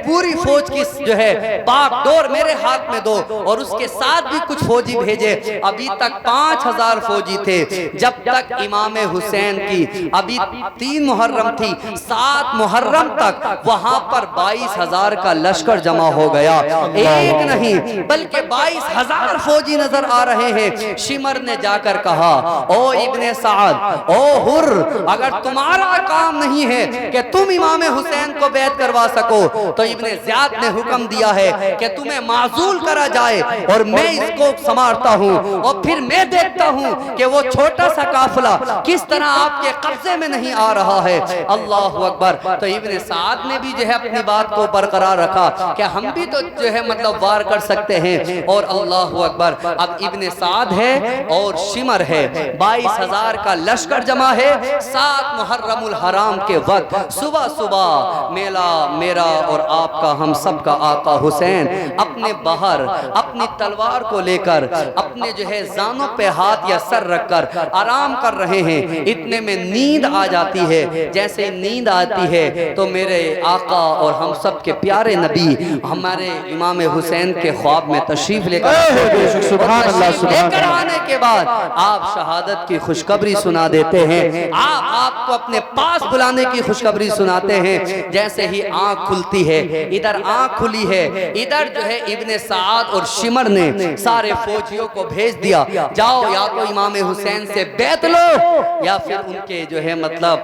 پوری فوج کی جو ہے باغ ڈور میرے ہاتھ میں دو، اور اس کے ساتھ بھی کچھ فوجی بھیجے۔ ابھی تک 5000 فوجی تھے، جب تک امام حسین کی ابھی 3 محرم تھی، 7 محرم تک وہاں پر 22,000 کا لشکر جمع ہو گیا۔ ایک نہیں بلکہ 22,000 فوجی نظر آ رہے ہیں۔ شمر نے جا کر کہا او ابن سعد او حر، اگر تمہارا کام نہیں ہے کہ تم امام حسین کو بیعت کروا سکو تو ابن زیاد نے حکم دیا ہے کہ تمہیں معزول کرا جائے، اور میں اس کو سنبھالتا ہوں، اور پھر میں دیکھتا ہوں کہ وہ چھوٹا سا قافلہ کس طرح آپ کے قبضے میں نہیں آ رہا ہے۔ اللہ اکبر۔ تو ابن سعد نے بھی جو ہے اپنی بات کو برقرار رکھا کہ ہم بھی تو جو ہے مطلب وار کر سکتے ہیں، اور اللہ اکبر۔ اب ابن سعد ہے اور شمر ہے، 22,000 کا لشکر جمع ہے۔ 7 محرم الحرام کے وقت صبح صبح میرا اور آپ کا ہم سب کا آقا حسین اپنے باہر اپنی تلوار کو لے کر اپنے جو ہے زانوں پہ ہاتھ یا سر رکھ کر آرام کر رہے ہیں۔ اتنے میں نیند آ جاتی ہے۔ جیسے نیند آتی ہے تو میرے آقا اور ہم سب کے پیارے نبی ہمارے امام حسین کے خواب میں تشریف لے کر آنے کے بعد آپ شہادت کی خوشخبری سنا دیتے ہیں۔ آپ کو اپنے پاس بلانے کی خوشخبری سناتے ہیں۔ جیسے ہی آنکھ کھلتی ہے، ادھر آنکھ کھلی ہے، ادھر جو ہے ابن سعد اور شمر نے سارے فوجیوں کو بھیج دیا، جاؤ یا تو امام حسین سے بیعت لو یا پھر ان کے جو ہے مطلب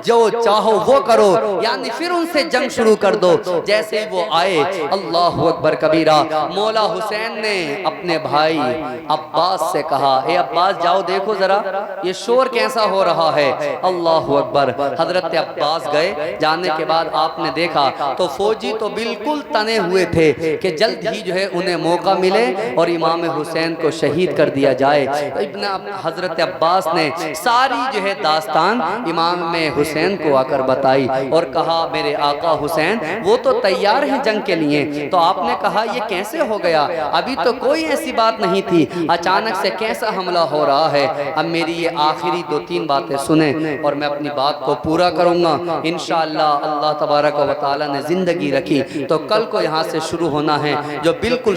جو چاہو وہ کرو، یعنی پھر ان سے جنگ شروع کر دو۔ جیسے وہ آئے، اللہ اکبر کبیرہ، مولا حسین نے اپنے بھائی عباس سے کہا اے عباس جاؤ دیکھو ذرا یہ شور کیسا ہو رہا ہے۔ اللہ اکبر۔ حضرت عباس گئے، جانے کے بعد آپ نے دیکھا تو فوجی تو بالکل تنے ہوئے تھے کہ جلد ہی جو ہے انہیں موقع ملے اور امام حسین کو شہید کر دیا جائے۔ حضرت عباس نے ساری جو ہے داستان امام حسین کو آ کر بتائی اور کہا میرے آقا حسین وہ تو تیار ہیں جنگ کے لیے۔ تو آپ نے کہا یہ کیسے ہو گیا، ابھی تو کوئی ایسی بات نہیں تھی، اچانک سے کیسا حملہ ہو رہا ہے۔ اب میری یہ آخری 2-3 باتیں سنیں اور میں اپنی بات کو پورا کروں گا انشاءاللہ۔ اللہ تبارک و تعالی نے زندگی رکھی تو کل کو یہاں سے شروع ہونا ہے جو بالکل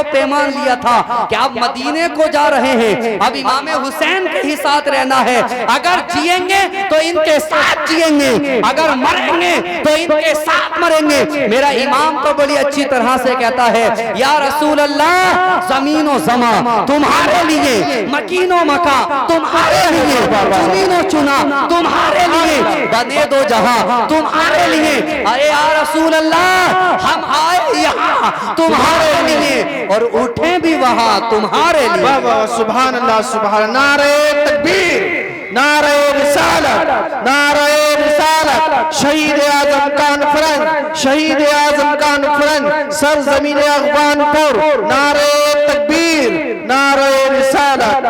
تو پیمان لیا تھا کہ اب مدینے کو جا رہے ہیں, اب امام حسین کے ہی ساتھ رہنا ہے, اگر جئیں گے تو ان کے ساتھ جئیں گے, اگر مریں گے تو ان کے ساتھ مریں گے. میرا امام تو بڑی اچھی طرح سے کہتا ہے یا رسول اللہ زمین و زمان تمہارے لیے, مکین و مکان تمہارے لیے, زمین و چنا تمہارے لیے, بنے دو جہاں تمہارے لیے. ارے یا رسول اللہ ہم آئے یہاں تمہارے لیے اور اٹھیں بھی وہاں تمہارے لیے. واہ واہ سبحان اللہ سبحان اللہ. نعرہ تکبیر, نعرہ رسالت, نعرہ رسالت. شہید اعظم کانفرنس, شہید اعظم کانفرنس سرزمین افغان پور. نعرہ تکبیر, نعرہ رسالت.